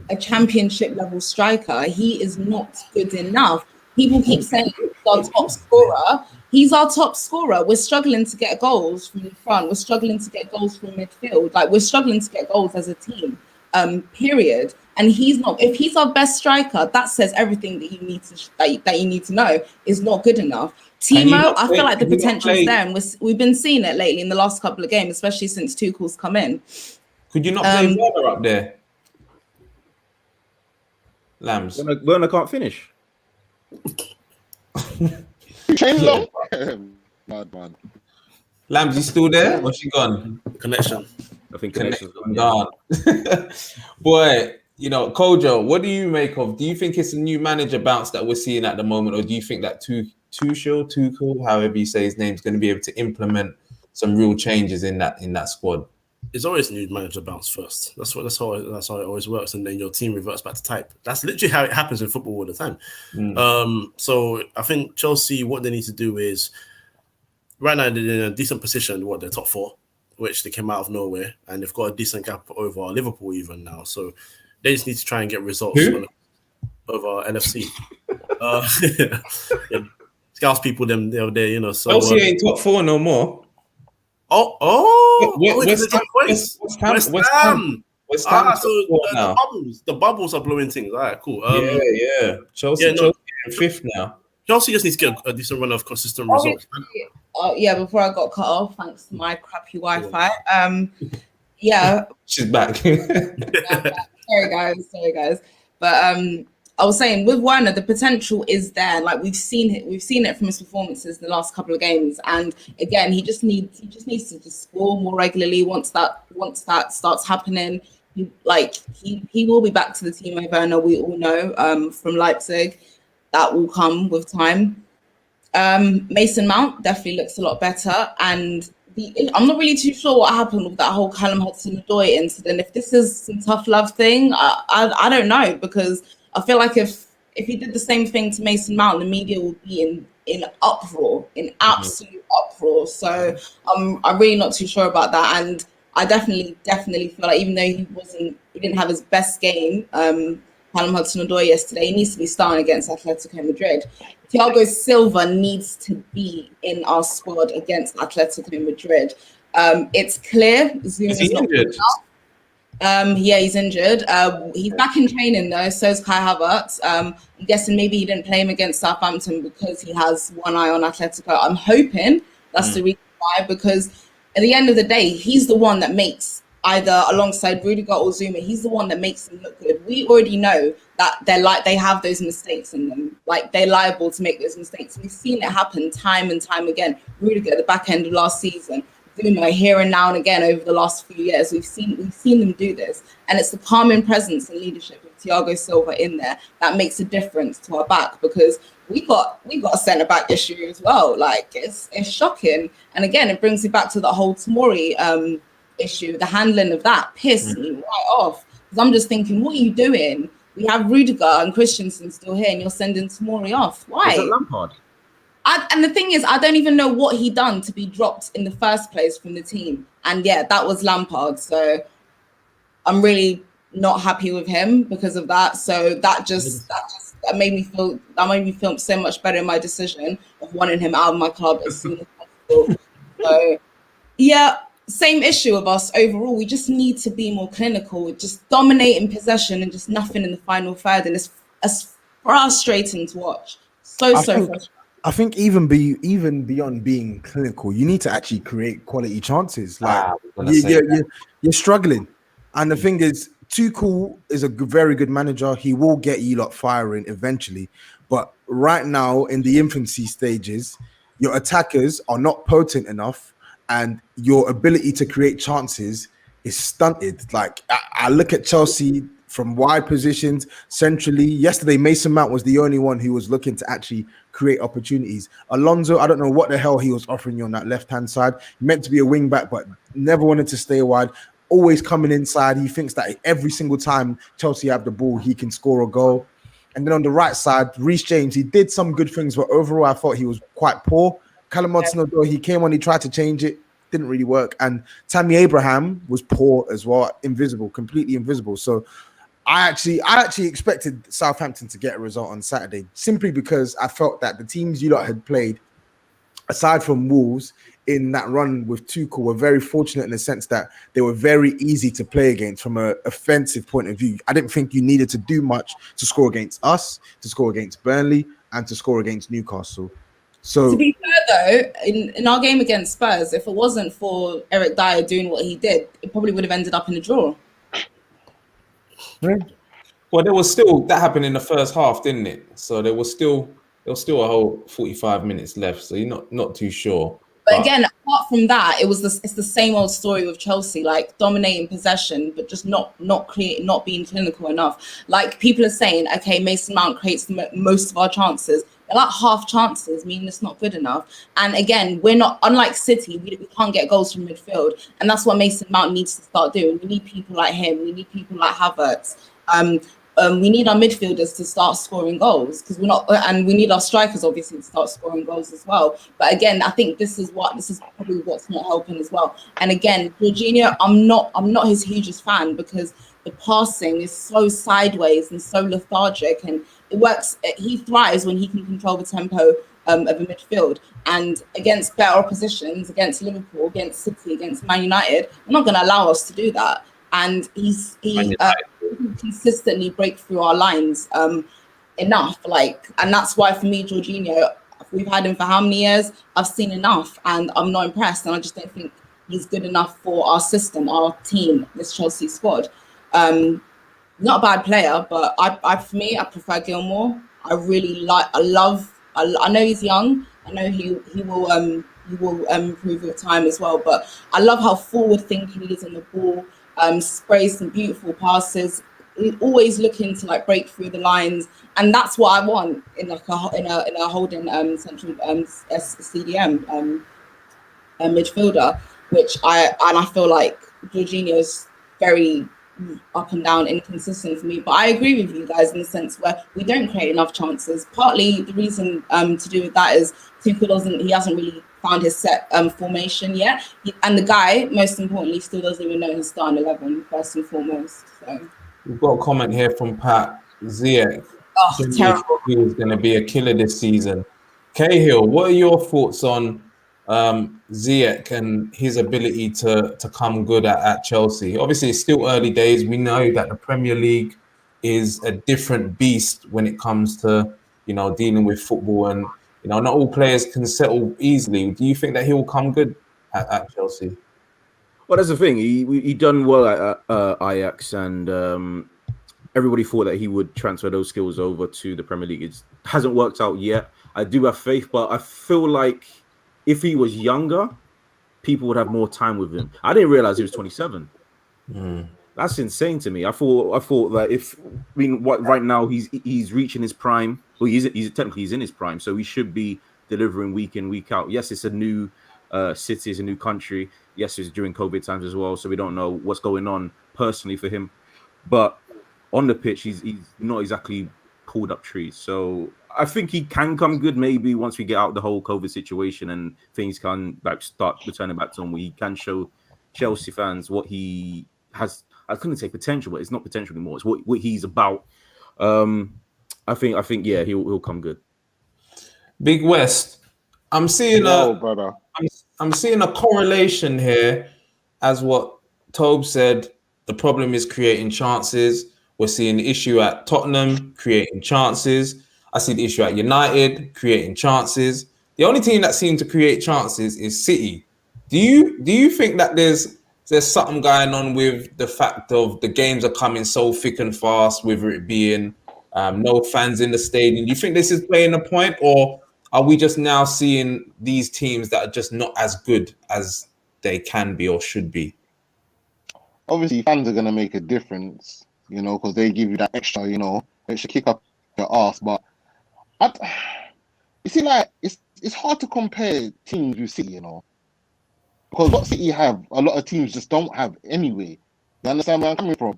a championship level striker. He is not good enough. People keep saying he's our top scorer. He's our top scorer. We're struggling to get goals from the front. We're struggling to get goals from midfield. We're struggling to get goals as a team. Period. And he's not. If he's our best striker, that says everything that you need to know is not good enough. Timo, I feel like the potential is there, and we've been seeing it lately in the last couple of games, especially since Tuchel's come in. Could you not play Werner up there? Lambs. Werner can't finish. Chain long. Mad man. Lambs, you still there? Or she gone? Connection. I think connection's gone. Boy, Kojo, what do you make of? Do you think it's a new manager bounce that we're seeing at the moment, or do you think that Tuchel, however you say his name, is going to be able to implement some real changes in that squad? It's always new manager bounce first. That's how it always works, and then your team reverts back to type. That's literally how it happens in football all the time. So I think Chelsea, what they need to do is, right now they're in a decent position. They're top 4, which they came out of nowhere, and they've got a decent gap over Liverpool even now. So they just need to try and get results over LFC. Scouts people them the other day, So Chelsea ain't top 4 no more. West Ham. So the bubbles are blowing things. All right, cool. Chelsea in 5th now. Chelsea just needs to get a decent run of consistent results. Before I got cut off, thanks to my crappy Wi-Fi. She's back. Sorry guys. But I was saying with Werner, the potential is there. We've seen it from his performances in the last couple of games, and again, he just needs to just score more regularly. Once that starts happening, he will be back to the team of Werner. We all know from Leipzig that will come with time. Mason Mount definitely looks a lot better, and I'm not really too sure what happened with that whole Callum Hudson-Odoi incident. If this is some tough love thing, I don't know, because I feel like if he did the same thing to Mason Mount, the media would be in uproar, in absolute uproar. So I'm really not too sure about that, and I definitely feel like even though he didn't have his best game, Callum Hudson-Odoi yesterday, he needs to be starting against Atletico Madrid. Thiago Silva needs to be in our squad against Atletico Madrid. It's clear Zoom is not good enough. Yeah, he's injured. He's back in training though, so is Kai Havertz. I'm guessing maybe he didn't play him against Southampton because he has one eye on Atletico. I'm hoping that's the reason why, because at the end of the day, he's the one that makes, either alongside Rudiger or Zuma, he's the one that makes them look good. We already know that they have those mistakes in them. Like, they're liable to make those mistakes. We've seen it happen time and time again. Rudiger at the back end of last season, Zuma here and now and again over the last few years. We've seen them do this. And it's the calming presence and leadership of Thiago Silva in there that makes a difference to our back, because we got a centre back issue as well. Like, it's shocking. And again, it brings me back to the whole Tomori issue. The handling of that pissed me right off, because I'm just thinking, what are you doing? We have Rudiger and Christensen still here, and you're sending Tomori off. Why? Is it Lampard? And the thing is, I don't even know what he done to be dropped in the first place from the team. And yeah, that was Lampard. So I'm really not happy with him because of that. So that made me feel so much better in my decision of wanting him out of my club as soon as possible. So yeah, same issue of us overall. We just need to be more clinical, just dominating possession and just nothing in the final third. And it's frustrating to watch. So frustrating. I think even beyond being clinical, you need to actually create quality chances. Like you're struggling, and the thing is, Tuchel is a very good manager. He will get you lot firing eventually, but right now in the infancy stages, your attackers are not potent enough, and your ability to create chances is stunted. Like I look at Chelsea from wide positions, centrally. Yesterday, Mason Mount was the only one who was looking to actually create opportunities. Alonso, I don't know what the hell he was offering you on that left-hand side. Meant to be a wing back, but never wanted to stay wide. Always coming inside. He thinks that every single time Chelsea have the ball, he can score a goal. And then on the right side, Reece James, he did some good things, but overall, I thought he was quite poor. Callum Hudson-Odoi, he came on, he tried to change it, didn't really work. And Tammy Abraham was poor as well, invisible, completely invisible. So I actually expected Southampton to get a result on Saturday, simply because I felt that the teams you lot had played, aside from Wolves, in that run with Tuchel, were very fortunate in the sense that they were very easy to play against from an offensive point of view. I didn't think you needed to do much to score against us, to score against Burnley, and to score against Newcastle. So, to be fair though, in our game against Spurs, if it wasn't for Eric Dyer doing what he did, it probably would have ended up in a draw. Well, there was still that happened in the first half, didn't it? So there was still a whole 45 minutes left. So you're not too sure. But again, apart from that, it's the same old story with Chelsea, like dominating possession, but just not being clinical enough. Like people are saying, okay, Mason Mount creates most of our chances. They're like half chances, meaning it's not good enough. And again, we're not, unlike City, we can't get goals from midfield. And that's what Mason Mount needs to start doing. We need people like him. We need people like Havertz. We need our midfielders to start scoring goals, because and we need our strikers obviously to start scoring goals as well. But again, I think this is probably what's not helping as well. And again, Jorginho, I'm not his hugest fan, because the passing is so sideways and so lethargic, and it works. He thrives when he can control the tempo of a midfield. And against better oppositions, against Liverpool, against City, against Man United, we're not going to allow us to do that. And he consistently break through our lines enough. And that's why for me, Jorginho, we've had him for how many years? I've seen enough, and I'm not impressed. And I just don't think he's good enough for our system, our team, this Chelsea squad. Not a bad player, but for me, I prefer Gilmour. I know he's young. I know he will improve with time as well. But I love how forward thinking he is on the ball. Sprays some beautiful passes. Always looking to break through the lines, and that's what I want in a holding central CDM. midfielder, which I feel like Jorginho's very up and down, inconsistent for me. But I agree with you guys in the sense where we don't create enough chances. Partly the reason to do with that is Tuchel hasn't really found his set formation yet, and the guy, most importantly, still doesn't even know his starting 11 first and foremost. So We've got a comment here from Pat Ziyech. terrible. He was going to be a killer this season. Cahill, what are your thoughts on Ziyech and his ability to come good at Chelsea? Obviously, it's still early days. We know that the Premier League is a different beast when it comes to, dealing with football, and not all players can settle easily. Do you think that he'll come good at Chelsea? Well, that's the thing. He done well at Ajax, and everybody thought that he would transfer those skills over to the Premier League. It hasn't worked out yet. I do have faith, but I feel like if he was younger, people would have more time with him. I didn't realize he was 27. That's insane to me. I thought that right now he's reaching his prime. Well, he's technically in his prime, so he should be delivering week in, week out. Yes, it's a new city, it's a new country. Yes, it's during COVID times as well, so we don't know what's going on personally for him. But on the pitch, he's not exactly pulled up trees. So I think he can come good maybe once we get out the whole COVID situation and things can start returning back to him, where he can show Chelsea fans what he has. I couldn't say potential, but it's not potential anymore. It's what he's about. I think yeah, he'll come good. Big West, I'm seeing brother. I'm seeing a correlation here, as what Tobe said. The problem is creating chances. We're seeing the issue at Tottenham, creating chances. I see the issue at United, creating chances. The only team that seems to create chances is City. Do you think that there's something going on with the fact of the games are coming so thick and fast, whether it being no fans in the stadium? Do you think this is playing a point, or are we just now seeing these teams that are just not as good as they can be or should be? Obviously, fans are going to make a difference, because they give you that extra kick up your ass. But you see, like, it's hard to compare teams with City, because what City have, a lot of teams just don't have anyway. You understand where I'm coming from?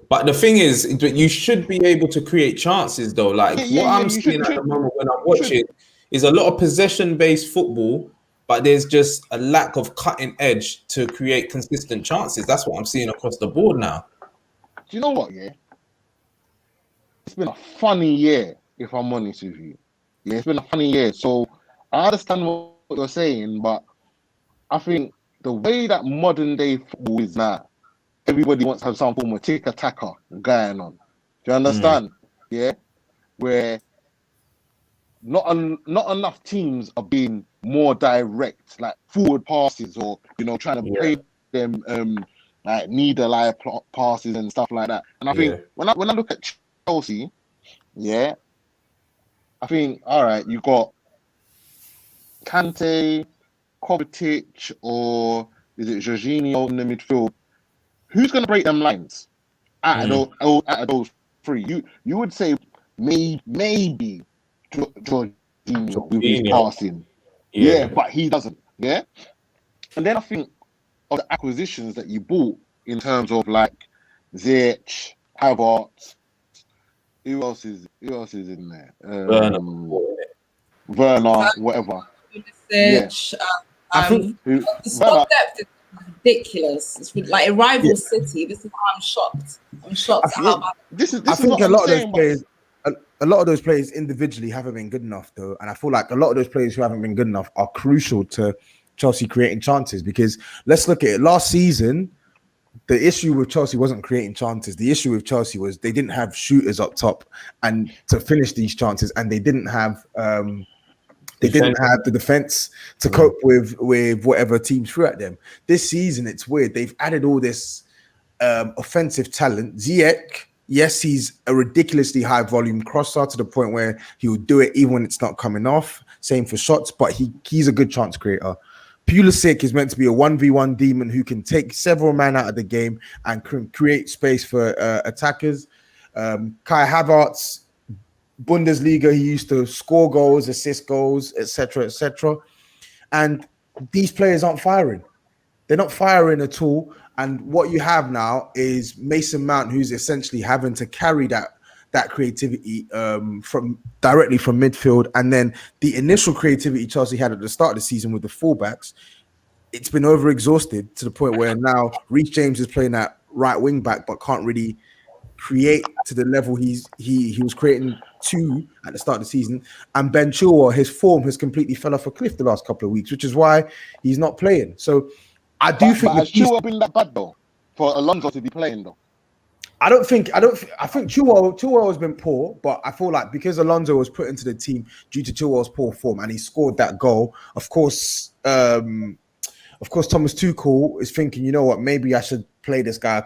But the thing is, you should be able to create chances, though. Like what I'm seeing at the moment when I'm watching is a lot of possession-based football, but there's just a lack of cutting edge to create consistent chances. That's what I'm seeing across the board now. Do you know what? Yeah, it's been a funny year, if I'm honest with you. Yeah, it's been a funny year. So I understand what you're saying, but I think the way that modern day football is now, everybody wants to have some form of tick-a-tacker going on. Do you understand? Yeah, where not enough teams are being more direct, like forward passes, or trying to play them like needle-eye passes and stuff like that. And I think when I look at Chelsea, yeah, I think all right, you got Kante, Kovacic, or is it Jorginho in the midfield? Who's going to break them lines out of those three? You would say maybe Jorginho with his passing. Yeah, but he doesn't. Yeah. And then I think of the acquisitions that you bought in terms of like Ziyech, Havertz. Who else is in there? Werner, whatever. Pulisic, I think the squad depth is ridiculous. It's like a rival City. This is why I'm shocked. I'm shocked at how bad. I think a lot of those players individually haven't been good enough, though, and I feel like a lot of those players who haven't been good enough are crucial to Chelsea creating chances. Because let's look at it. Last season, the issue with Chelsea wasn't creating chances. The issue with Chelsea was they didn't have shooters up top and to finish these chances, and they didn't have the defense to cope with whatever teams threw at them. This season, it's weird. They've added all this offensive talent. Ziyech, yes, he's a ridiculously high volume crosser to the point where he will do it even when it's not coming off. Same for shots, but he's a good chance creator. Pulisic is meant to be a 1v1 demon who can take several men out of the game and create space for attackers. Kai Havertz, Bundesliga, he used to score goals, assist goals, etc., etc. and these players aren't firing. They're not firing at all. And what you have now is Mason Mount, who's essentially having to carry that creativity from directly from midfield, and then the initial creativity Chelsea had at the start of the season with the fullbacks. It's been overexhausted to the point where now Reece James is playing at right wing back, but can't really create to the level he was creating to at the start of the season. And Ben Chilwell, his form has completely fell off a cliff the last couple of weeks, which is why he's not playing. So I do think has Chilwell been that bad though for Alonso to be playing though? I think Chilwell has been poor, but I feel like because Alonso was put into the team due to Chilwell's poor form and he scored that goal, of course Thomas Tuchel is thinking, you know what, maybe I should play this guy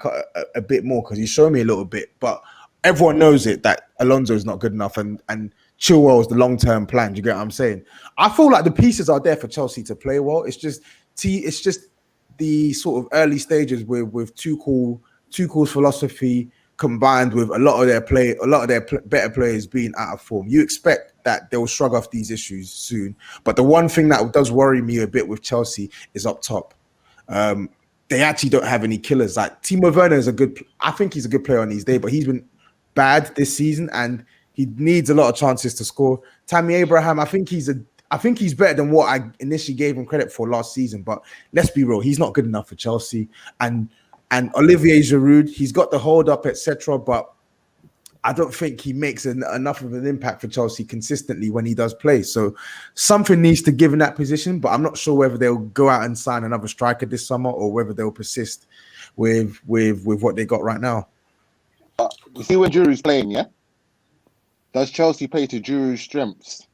a bit more because he's shown me a little bit. But everyone knows it that Alonso is not good enough, and Chilwell is the long-term plan. Do you get what I'm saying? I feel like the pieces are there for Chelsea to play well. It's just the sort of early stages with Tuchel's philosophy combined with a lot of their better players being out of form. You expect that they'll shrug off these issues soon. But the one thing that does worry me a bit with Chelsea is up top. They actually don't have any killers. Like Timo Werner is I think he's a good player on his day, but he's been bad this season and he needs a lot of chances to score. Tammy Abraham, I think he's better than what I initially gave him credit for last season. But let's be real, he's not good enough for Chelsea. And Olivier Giroud, he's got the hold up, etc. But I don't think he makes enough of an impact for Chelsea consistently when he does play. So something needs to give in that position, but I'm not sure whether they'll go out and sign another striker this summer or whether they'll persist with what they got right now. You see when Giroud's playing, yeah? Does Chelsea play to Giroud's strengths?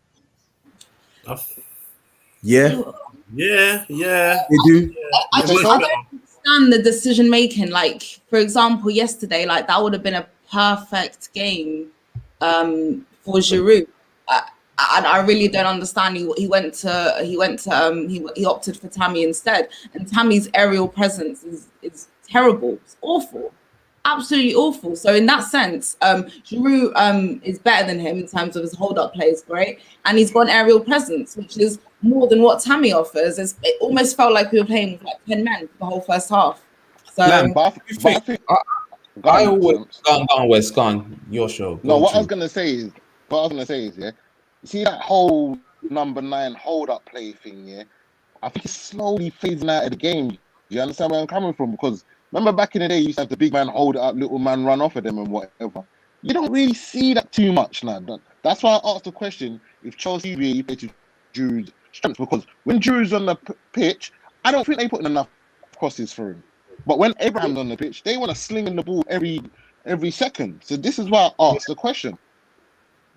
Yeah. Yeah. They do. I don't understand the decision making. Like, for example, yesterday, like that would have been a perfect game for Giroud. And I really don't understand. He opted for Tammy instead, and Tammy's aerial presence is terrible. It's awful, absolutely awful. So in that sense, Giroud is better than him in terms of his hold-up play is great, and he's got an aerial presence which is more than what Tammy offers. It almost felt like we were playing with like 10 men for the whole first half. So I always gone West gone. Your show. No, what I was gonna say is, yeah, you see that whole number 9 hold up play thing, yeah. I think it's slowly phasing out of the game. You understand where I'm coming from? Because remember back in the day, you used to have the big man hold it up, little man run off of them and whatever. You don't really see that too much now. That's why I asked the question if Chelsea really play to Giroud's strength, because when Giroud's on the pitch, I don't think they put enough crosses for him. But when Abraham's on the pitch, they want to sling in the ball every second. So this is why I asked the question.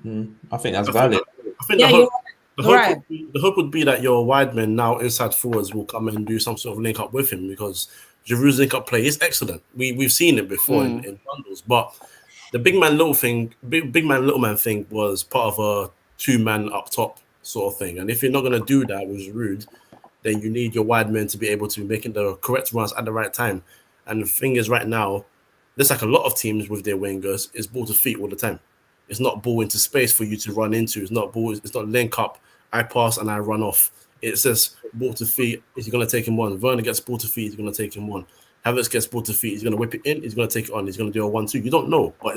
I think that's valid. I think the hope would be that your wide men now inside forwards will come and do some sort of link up with him, because Giroud's link up play is excellent. We've seen it before in bundles, but the big man little man thing was part of a 2-man up top sort of thing. And if you're not going to do that with Giroud, then you need your wide men to be able to be making the correct runs at the right time. And the thing is, right now, just like a lot of teams with their wingers, is ball to feet all the time. It's not ball into space for you to run into. It's not link up, I pass and I run off. It says ball to feet, he's going to take him on. Werner gets ball to feet, he's going to take him on. Havertz gets ball to feet, he's going to whip it in, he's going to take it on, he's going to do a 1-2. You don't know, but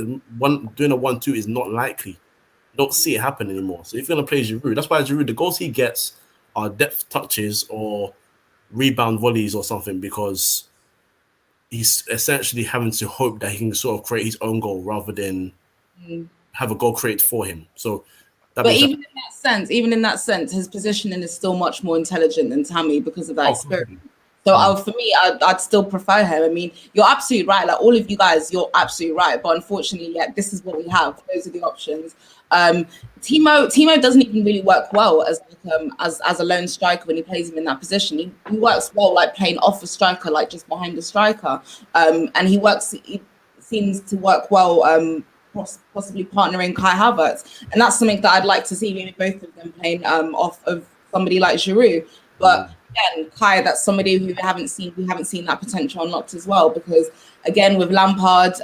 doing a 1-2 is not likely. You don't see it happen anymore. So if you're going to play Giroud, that's why Giroud, the goals he gets are depth touches or rebound volleys or something, because he's essentially having to hope that he can sort of create his own goal rather than have a goal created for him. So, even in that sense, his positioning is still much more intelligent than Tammy because of that experience. So for me, I'd still prefer him. I mean, you're absolutely right. Like all of you guys, you're absolutely right. But unfortunately, this is what we have. Those are the options. Timo doesn't even really work well as a lone striker when he plays him in that position. He works well like playing off a striker, like just behind the striker. And he seems to work well possibly partnering Kai Havertz. And that's something that I'd like to see, maybe both of them playing off of somebody like Giroud. But again, Kai, that's somebody who we haven't seen that potential unlocked as well, because again with Lampard,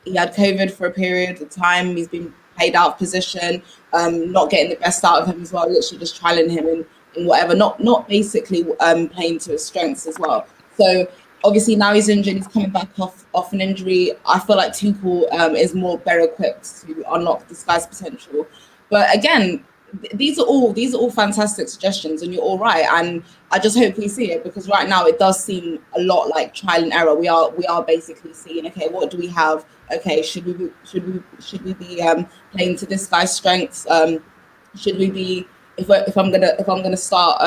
he had COVID for a period of time. He's been played out of position, not getting the best out of him as well, literally just trialing him in in whatever, not basically playing to his strengths as well. So obviously now he's injured, he's coming back off an injury. I feel like Tuchel is more better equipped to unlock this guy's potential. But again, these are all fantastic suggestions, and you're all right. And I just hope we see it, because right now it does seem a lot like trial and error. We are basically seeing, okay, what do we have? Okay, should we be playing to this guy's strengths? Should we be if I'm gonna start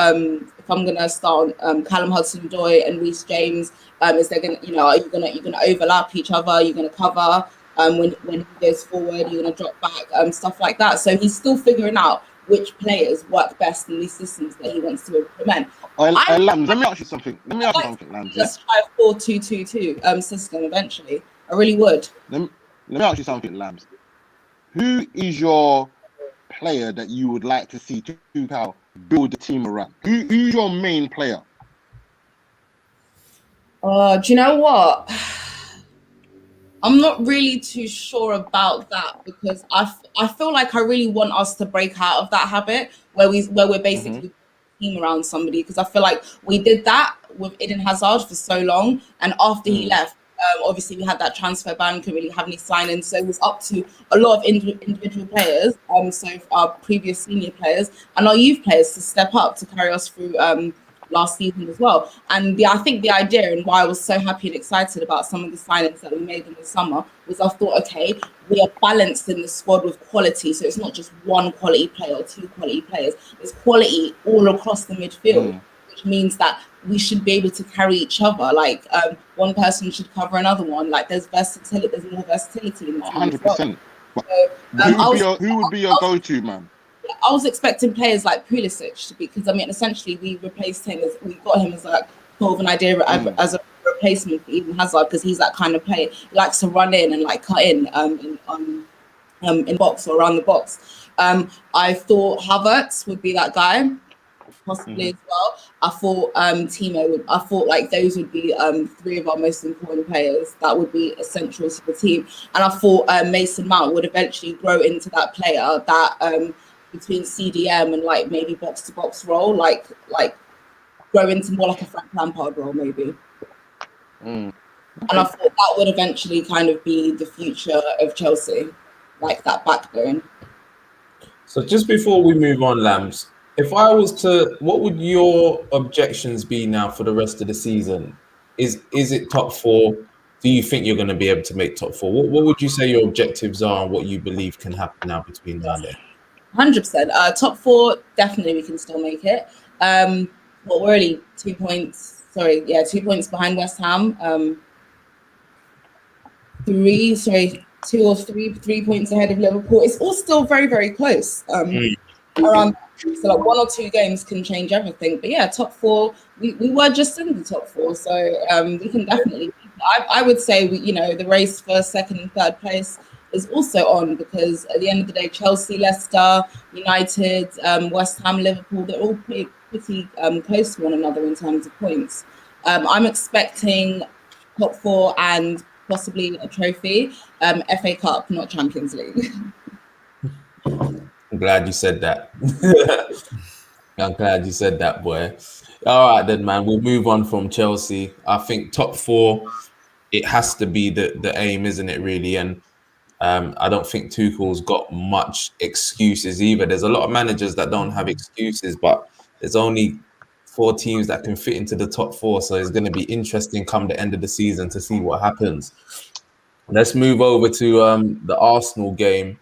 Callum Hudson-Odoi and Reece James? Is there gonna are you gonna overlap each other? Are you gonna cover? When he goes forward, you're gonna drop back, stuff like that. So he's still figuring out which players work best in these systems that he wants to implement. Lambs, let me ask you something. Lambs. Let's try a 4-2-2-2 system eventually. I really would. Let me ask you something, Lambs. Who is your player that you would like to see Tuchel build the team around? Who's your main player? Do you know what? I'm not really too sure about that, because I feel like I really want us to break out of that habit where we're basically team around somebody, because I feel like we did that with Eden Hazard for so long, and after he left, obviously we had that transfer ban, couldn't really have any signings, so it was up to a lot of individual players, so our previous senior players and our youth players to step up to carry us through last season as well. And I think the idea, and why I was so happy and excited about some of the signings that we made in the summer, was I thought, okay, we are balanced in the squad with quality, so it's not just one quality player or two quality players, there's quality all across the midfield, which means that we should be able to carry each other. Like one person should cover another one. Like there's versatility, there's more versatility in the team. 100%. So, who would be your go-to man? I was expecting players like Pulisic to be, because I mean, essentially we replaced him we got him as like sort of an idea as a replacement for Eden Hazard, because he's that kind of player. He likes to run in and like cut in box or around the box. I thought Havertz would be that guy, possibly as well. I thought I thought like those would be three of our most important players that would be essential to the team. And I thought Mason Mount would eventually grow into that player that between CDM and like maybe box to box role, like grow into more like a Frank Lampard role maybe. And I thought that would eventually kind of be the future of Chelsea, like that backbone. So just before we move on, Lambs, if I was to, what would your objections be now for the rest of the season? Is it top four? Do you think you're going to be able to make top four? What would you say your objectives are, and what you believe can happen now between now and then? 100%. Top four, definitely we can still make it. We're only 2 points. 2 points behind West Ham. 2 or 3 points ahead of Liverpool. It's all still very, very close. Around, so like 1 or 2 games can change everything. But yeah, top four. We were just in the top four, so we can definitely. I would say the race for second and third place is also on, because at the end of the day, Chelsea, Leicester, United, West Ham, Liverpool, they're all pretty close to one another in terms of points. I'm expecting top four and possibly a trophy, FA Cup, not Champions League. I'm glad you said that. I'm glad you said that, boy. All right then, man, we'll move on from Chelsea. I think top four, it has to be the aim, isn't it, really? And I don't think Tuchel's got much excuses either. There's a lot of managers that don't have excuses, but there's only 4 teams that can fit into the top 4. So it's going to be interesting come the end of the season to see what happens. Let's move over to the Arsenal game,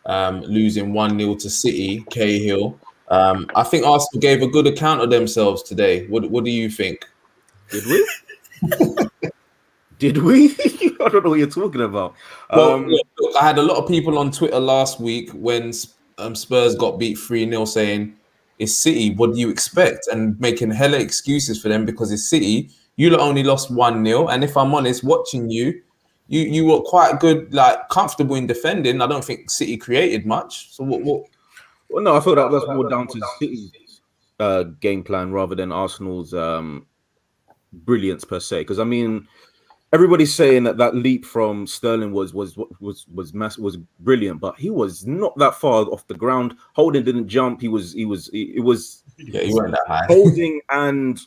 losing 1-0 to City, Cahill. I think Arsenal gave a good account of themselves today. What do you think? Did we? Did we? I don't know what you're talking about. Well, look, I had a lot of people on Twitter last week when Spurs got beat 3-0 saying, it's City, what do you expect? And making hella excuses for them because it's City. You lot only lost 1-0. And if I'm honest, watching you were quite good, like comfortable in defending. I don't think City created much. So what? Well, no, I feel that that's more down to City's game plan rather than Arsenal's brilliance per se. Because I mean, everybody's saying that leap from Sterling was brilliant, but he was not that far off the ground. Holding didn't jump. It was Yeah, you weren't that high. Holding and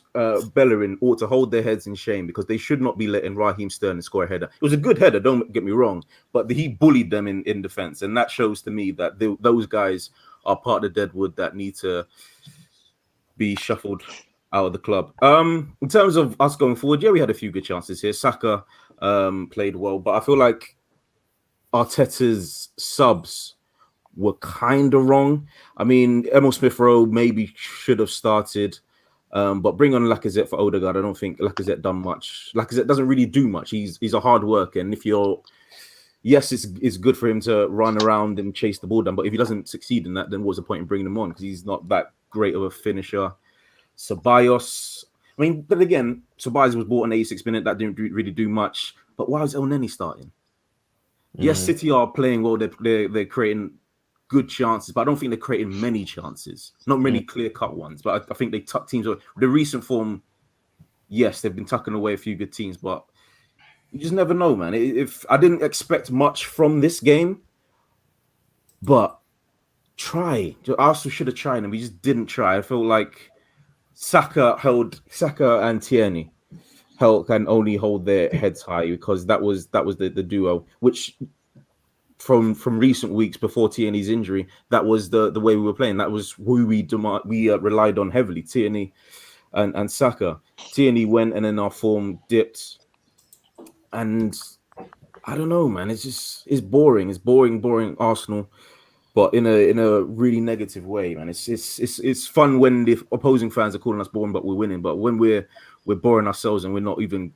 Bellerin ought to hold their heads in shame because they should not be letting Raheem Sterling score a header. It was a good header, don't get me wrong, but he bullied them in defense, and that shows to me that those guys are part of the deadwood that need to be shuffled out of the club. In terms of us going forward, yeah, we had a few good chances here. Saka played well, but I feel like Arteta's subs were kind of wrong. I mean, Emil Smith-Rowe maybe should have started, but bring on Lacazette for Odegaard. I don't think Lacazette done much. Lacazette doesn't really do much. He's a hard worker, and if you're, yes, it's good for him to run around and chase the ball down, but if he doesn't succeed in that, then what's the point in bringing him on? Because he's not that great of a finisher. Ceballos, I mean, but again, Ceballos was bought in 86 minutes. That didn't really do much. But why was El Neni starting? Yes, City are playing well. They're creating good chances, but I don't think they're creating many chances. Not many clear-cut ones, but I think they tuck teams away. The recent form, yes, they've been tucking away a few good teams, but you just never know, man. If I didn't expect much from this game, but Arsenal should have tried, and we just didn't try. I feel like Saka and Tierney can only hold their heads high because that was the duo, which from recent weeks before Tierney's injury, that was the way we were playing. That was who we relied on heavily, Tierney and Saka. Tierney went, and then our form dipped, and I don't know, man. It's boring. It's boring Arsenal, but in a really negative way, man. It's fun when the opposing fans are calling us boring, but we're winning. But when we're boring ourselves and we're not even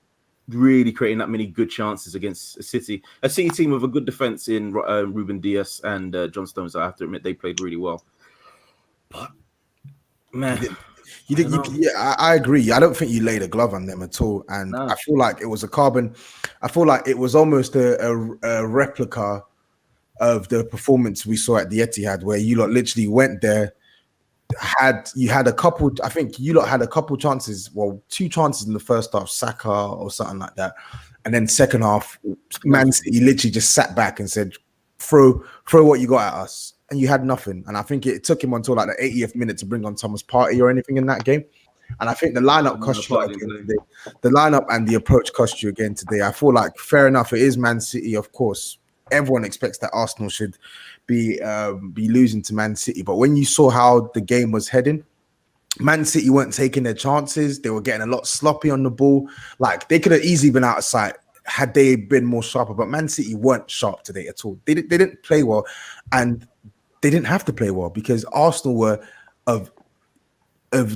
really creating that many good chances against a City team with a good defense in Ruben Dias and John Stones. I have to admit they played really well. But man, I agree. I don't think you laid a glove on them at all, and I feel like it was a carbon. I feel like it was almost a replica of the performance we saw at the Etihad, where you lot literally went there. You had a couple. I think you lot had a couple chances. Well, 2 chances in the first half, Saka or something like that, and then second half, Man City literally just sat back and said, "Throw what you got at us," and you had nothing. And I think it took him until like the 80th minute to bring on Thomas Partey or anything in that game. And I think the lineup cost you again today. The lineup and the approach cost you again today. I feel like fair enough. It is Man City, of course. Everyone expects that Arsenal should be losing to Man City, but when you saw how the game was heading, Man City weren't taking their chances. They were getting a lot sloppy on the ball. Like they could have easily been out of sight had they been more sharper. But Man City weren't sharp today at all. They didn't play well, and they didn't have to play well because Arsenal were of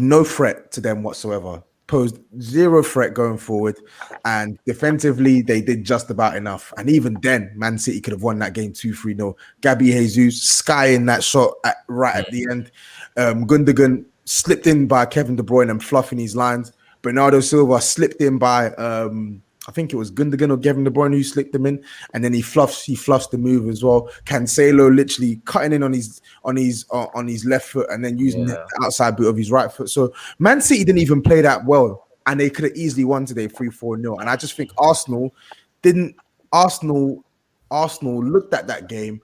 no threat to them whatsoever. Posed zero threat going forward, and defensively they did just about enough. And even then, Man City could have won that game 2-3-0. Gabby Jesus skying that shot right at the end. Gundogan slipped in by Kevin De Bruyne and fluffing his lines. Bernardo Silva slipped in by I think it was Gundogan or Kevin De Bruyne who slipped them in, and then he fluffs the move as well. Cancelo literally cutting in on his left foot and then using the outside boot of his right foot. So Man City didn't even play that well, and they could have easily won today 3-4-0. And I just think Arsenal looked at that game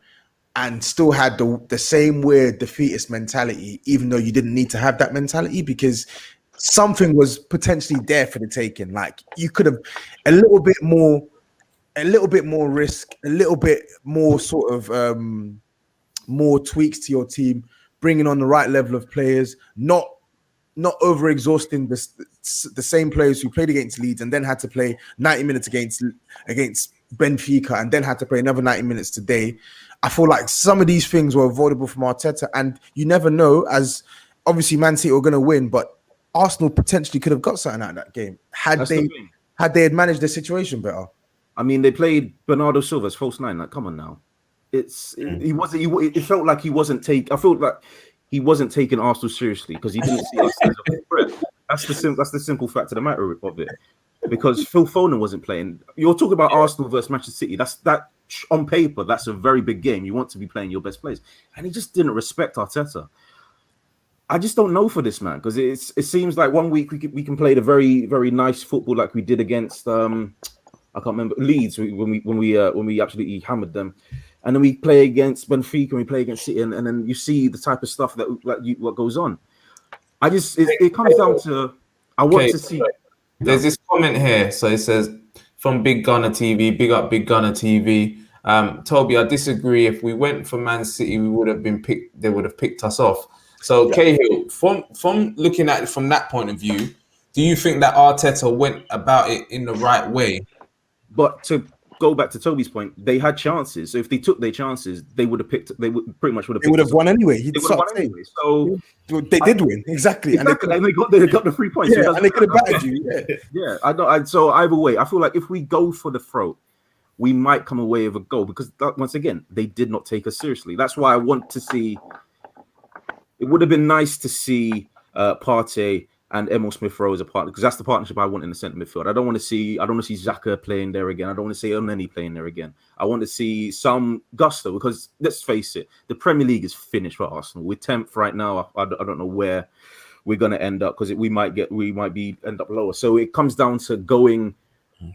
and still had the same weird defeatist mentality, even though you didn't need to have that mentality because something was potentially there for the taking. Like you could have a little bit more risk, a little bit more sort of more tweaks to your team, bringing on the right level of players, not over-exhausting the same players who played against Leeds and then had to play 90 minutes against Benfica and then had to play another 90 minutes today. I feel like some of these things were avoidable from Arteta, and you never know, as obviously Man City were going to win, but Arsenal potentially could have got something out of that game had they managed the situation better. I mean, they played Bernardo Silva's false 9. Like, come on now, it felt like he wasn't taking. I felt like he wasn't taking Arsenal seriously because he didn't see us as a threat. That's the simple fact of the matter of it. Because Phil Foden wasn't playing. You're talking about Arsenal versus Manchester City. That on paper, that's a very big game. You want to be playing your best players, and he just didn't respect Arteta. I just don't know for this man because it seems like one week we can play the very, very nice football like we did against I can't remember Leeds when we absolutely hammered them, and then we play against Benfica and we play against City and then you see the type of stuff what goes on. it comes down to I want to see. There's this comment here. So it says from Big Gunner TV, big up Big Gunner TV. Toby, I disagree. If we went for Man City, we would have been picked. They would have picked us off. So Cahill, from looking at it from that point of view, do you think that Arteta went about it in the right way? But to go back to Toby's point, they had chances. So if they took their chances, they would have picked. They would pretty much would have. They would have won anyway. They would have won anyway. So they did win exactly. And they got the 3 points. Yeah, so and they could have battered you. Yeah. I don't. So either way, I feel like if we go for the throat, we might come away with a goal because once again, they did not take us seriously. That's why I want to see. It would have been nice to see Partey and Emil Smith-Rowe as a partner because that's the partnership I want in the centre midfield. I don't want to see Xhaka playing there again. I don't want to see Elneny playing there again. I want to see some gusto because let's face it, the Premier League is finished for Arsenal. We're 10th right now. I don't know where we're going to end up because we might end up lower. So it comes down to going.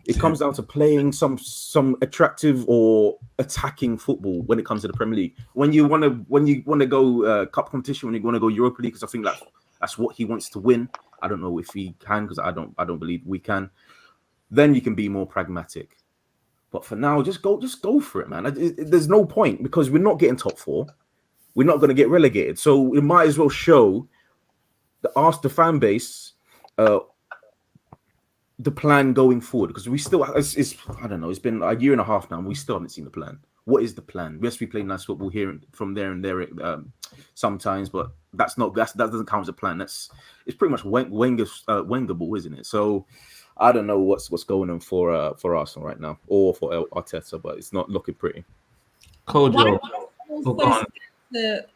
It comes down to playing some attractive or attacking football when it comes to the Premier League. When you want to go cup competition, when you want to go Europa League, because I think that's what he wants to win. I don't know if he can because I don't believe we can. Then you can be more pragmatic. But for now, just go for it, man. There's no point because we're not getting top 4. We're not going to get relegated, so we might as well show the fan base. The plan going forward because we still it's I don't know, it's been a year and a half now and we still haven't seen the plan. What is the plan? Yes, we play nice football here from there and there sometimes, but that doesn't count as a plan. It's pretty much Wenger ball, isn't it? So I don't know what's going on for Arsenal right now or for Arteta, but it's not looking pretty. Kojo,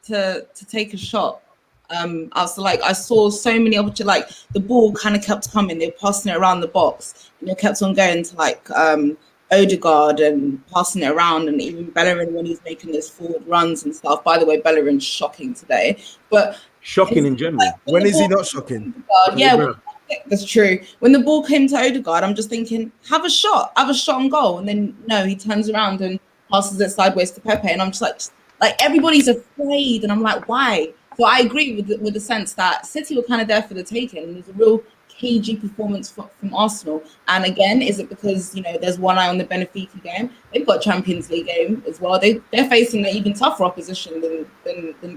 to take a shot. I saw so many opportunities. Like the ball kind of kept coming. They were passing it around the box, and they kept on going to Odegaard and passing it around, and even Bellerin when he's making those forward runs and stuff. By the way, Bellerin's shocking today, but shocking in general. When is he not shocking? That's true. When the ball came to Odegaard, I'm just thinking, have a shot on goal, and then no, he turns around and passes it sideways to Pepe, and I'm just like everybody's afraid, and I'm like, why? So I agree with the sense that City were kind of there for the taking. And there's a real cagey performance from Arsenal. And again, is it because there's one eye on the Benfica game? They've got Champions League game as well. They're facing an even tougher opposition than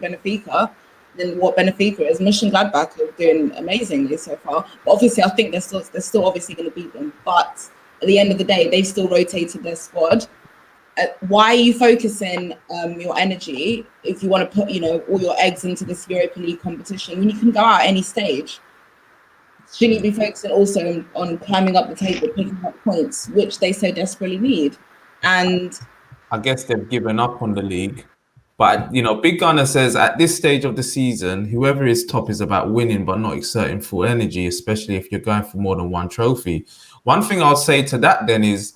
Benfica, than what Benfica is. Mönchengladbach are doing amazingly so far. But obviously, I think they're still obviously going to beat them. But at the end of the day, they've still rotated their squad. Why are you focusing your energy if you want to put all your eggs into this Europa League competition when you can go out any stage? Shouldn't you be focusing also on climbing up the table, picking up points, which they so desperately need? And I guess they've given up on the league. But Big Gunner says at this stage of the season, whoever is top is about winning but not exerting full energy, especially if you're going for more than one trophy. One thing I'll say to that then is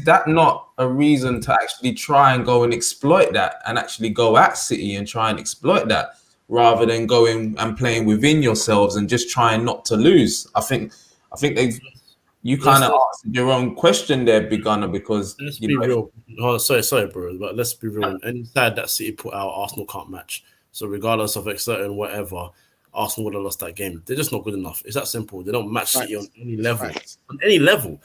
that not a reason to actually try and go and exploit that and actually go at City and try and exploit that rather than going and playing within yourselves and just trying not to lose? I think you kind of answered your own question there, Big Gunner, because let's be real. Oh, sorry, bro, but let's be real. Any side that City put out, Arsenal can't match. So regardless of exerting whatever, Arsenal would have lost that game. They're just not good enough. It's that simple. They don't match City on any level. On any level.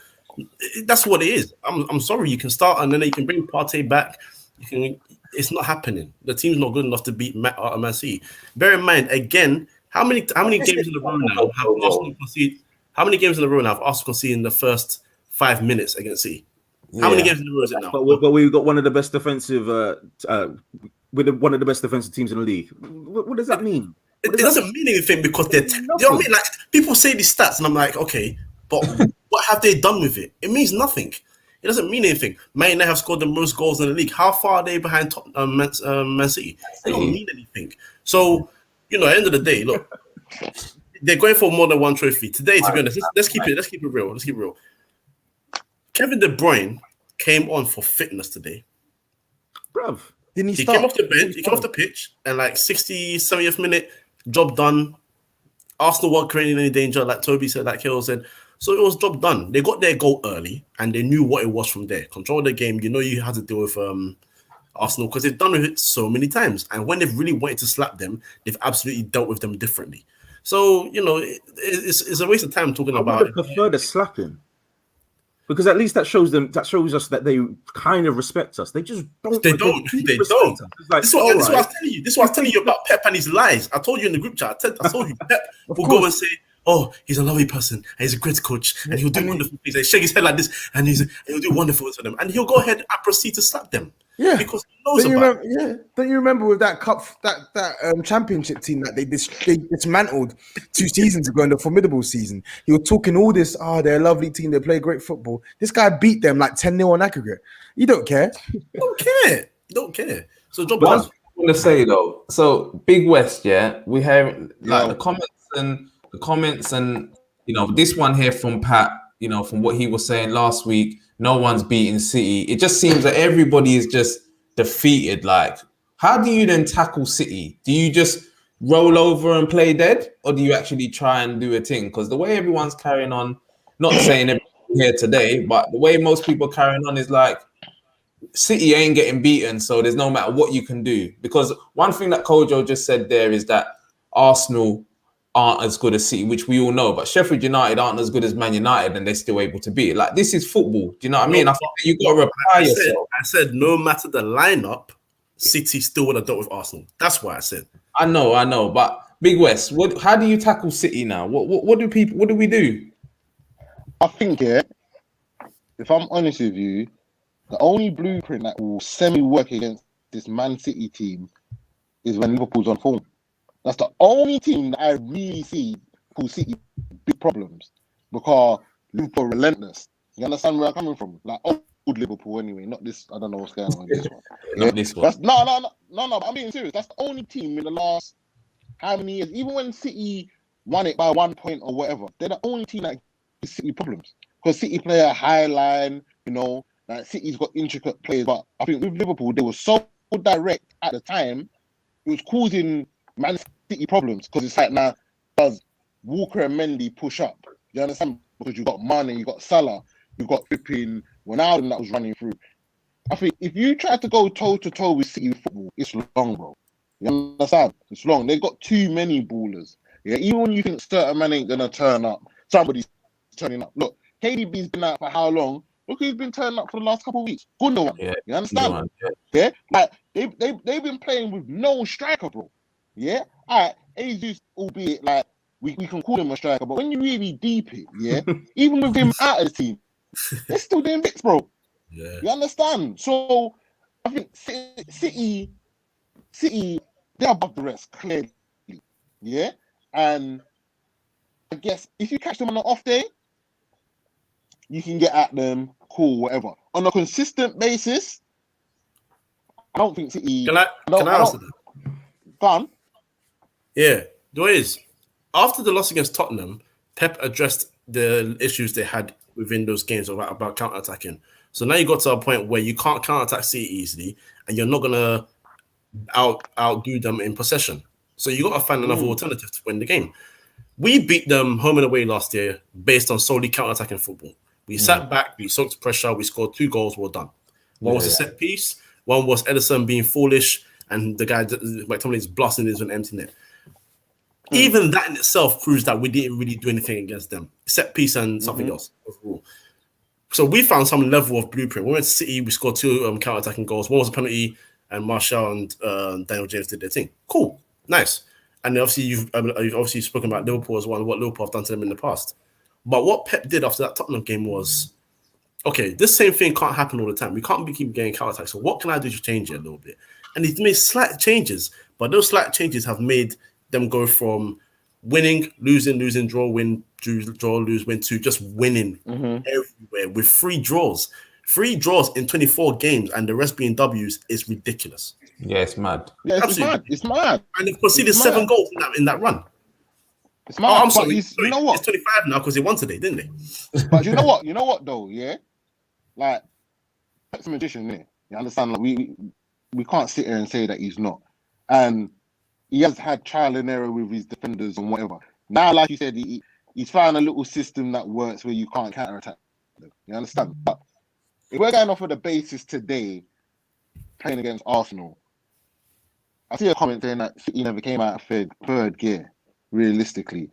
That's what it is. I'm sorry. You can start and then you can bring Partey back. It's not happening. The team's not good enough to beat Man City. Bear in mind again, how many games in a row now have Arsenal conceded? How many games in a row now have Arsenal conceded in the first 5 minutes against City? How many games in a row is it now? But we've got one of the best defensive, one of the best defensive teams in the league. What does that mean? It doesn't mean anything because they're. You know what I mean? Like people say these stats, and I'm like, okay, but what have they done with it? It means nothing. It doesn't mean anything. Man United have scored the most goals in the league. How far are they behind Man City? They don't mean anything. So, at the end of the day, look, they're going for more than one trophy. Today, to be honest, let's keep it real. Kevin De Bruyne came on for fitness today. Bruv. Didn't he He start? came off the bench, he came off the pitch, and like 60, 70th minute, job done. Arsenal weren't creating any danger, like Toby said, like Cahill said. So it was job done. They got their goal early, and they knew what it was from there. Control the game. You had to deal with Arsenal because they've done with it so many times. And when they've really wanted to slap them, they've absolutely dealt with them differently. So it's a waste of time talking I about. would prefer the slapping. Because at least that shows us that they kind of respect us. They just don't. They don't. Respect us. It's like, this is what I was telling you. This is what I was telling you about Pep and his lies. I told you in the group chat. I told you Pep will go and say, "Oh, he's a lovely person and he's a great coach and he'll do wonderful things." And shake his head like this and he'll do wonderful to them. And he'll go ahead and proceed to slap them. Yeah, because he knows about it. Don't you remember with that cup, that championship team that they dismantled 2 seasons ago in the formidable season? He was talking all this. Oh, they're a lovely team. They play great football. This guy beat them like 10-0 on aggregate. You don't care. Don't care. So, John, what I was going to say though. So, Big West, yeah, we have like the comments and this one here from Pat. From what he was saying last week. No one's beating City. It just seems that everybody is just defeated. Like, how do you then tackle City? Do you just roll over and play dead? Or do you actually try and do a thing? Because the way everyone's carrying on, not saying everything here today, but the way most people are carrying on is like, City ain't getting beaten, so there's no matter what you can do. Because one thing that Kojo just said there is that Arsenal aren't as good as City, which we all know, but Sheffield United aren't as good as Man United and they're still able to beat it. Like, this is football. Do you know what I mean? I think you got to reply yourself. I said no matter the lineup, City still would have dealt with Arsenal. That's what I said. I know, but Big West, how do you tackle City now? What do we do? I think, if I'm honest with you, the only blueprint that will semi-work against this Man City team is when Liverpool's on form. That's the only team that I really see cause City big problems because Liverpool are relentless. You understand where I'm coming from? Like old Liverpool anyway, not this. I don't know what's going on with this one. Not this one. No. I'm being serious. That's the only team in the last how many years? Even when City won it by 1 point or whatever, they're the only team that gives City problems because City play a high line. Like City's got intricate plays, but I think with Liverpool they were so direct at the time, it was causing Man City problems because it's like now does Walker and Mendy push up? You understand? Because you got Mane, you got Salah, you got flipping Ronaldo that was running through. I think if you try to go toe to toe with City football, it's long, bro. You understand? It's long. They've got too many ballers. Yeah, even when you think certain man ain't gonna turn up, somebody's turning up. Look, KDB's been out for how long? Look who's been turning up for the last couple of weeks. Gundogan. Yeah, you understand? yeah. Like they've been playing with no striker, bro. Yeah, all right. Jesus, albeit like we can call him a striker, but when you really deep it, yeah, even with him out of the team, they're still doing bits, bro. Yeah, you understand? So I think City, they're above the rest clearly. Yeah, and I guess if you catch them on an off day, you can get at them, cool, whatever. On a consistent basis, I don't think City. Can I answer that? Go on. Yeah, the way is after the loss against Tottenham, Pep addressed the issues they had within those games about counter-attacking. So now you got to a point where you can't counter-attack City easily, and you're not gonna outdo them in possession. So you got to find another alternative to win the game. We beat them home and away last year based on solely counter-attacking football. We sat back, we soaked pressure, we scored 2 goals, well done. One was a set piece, one was Ederson being foolish, and the guy McTominay's blasting into an empty net. Even that in itself proves that we didn't really do anything against them. Set piece and something else overall. So we found some level of blueprint. We went to City, we scored 2 counter-attacking goals. One was a penalty, and Martial and Daniel James did their thing. Cool, nice. And obviously you've obviously spoken about Liverpool as well and what Liverpool have done to them in the past. But what Pep did after that Tottenham game was, okay, this same thing can't happen all the time. We can't keep getting counter-attacks. So what can I do to change it a little bit? And he's made slight changes, but those slight changes have made them go from winning, losing, draw, win, draw, lose, win to just winning everywhere with 3 draws. 3 draws in 24 games and the rest being W's is ridiculous. Yeah, it's mad. Yeah, it's mad. And they've conceded 7 goals in that run. It's mad. I'm sorry. You know what? It's 25 now because they won today, didn't they? But you know what? You know what though? Yeah, like Pep's a magician. There, you understand? Like we can't sit here and say that he's not. And he has had trial and error with his defenders and whatever. Now, like you said, he's found a little system that works where you can't counterattack them. You understand? But if we're going off of the basis today, playing against Arsenal, I see a comment saying that City never came out of third gear. realistically.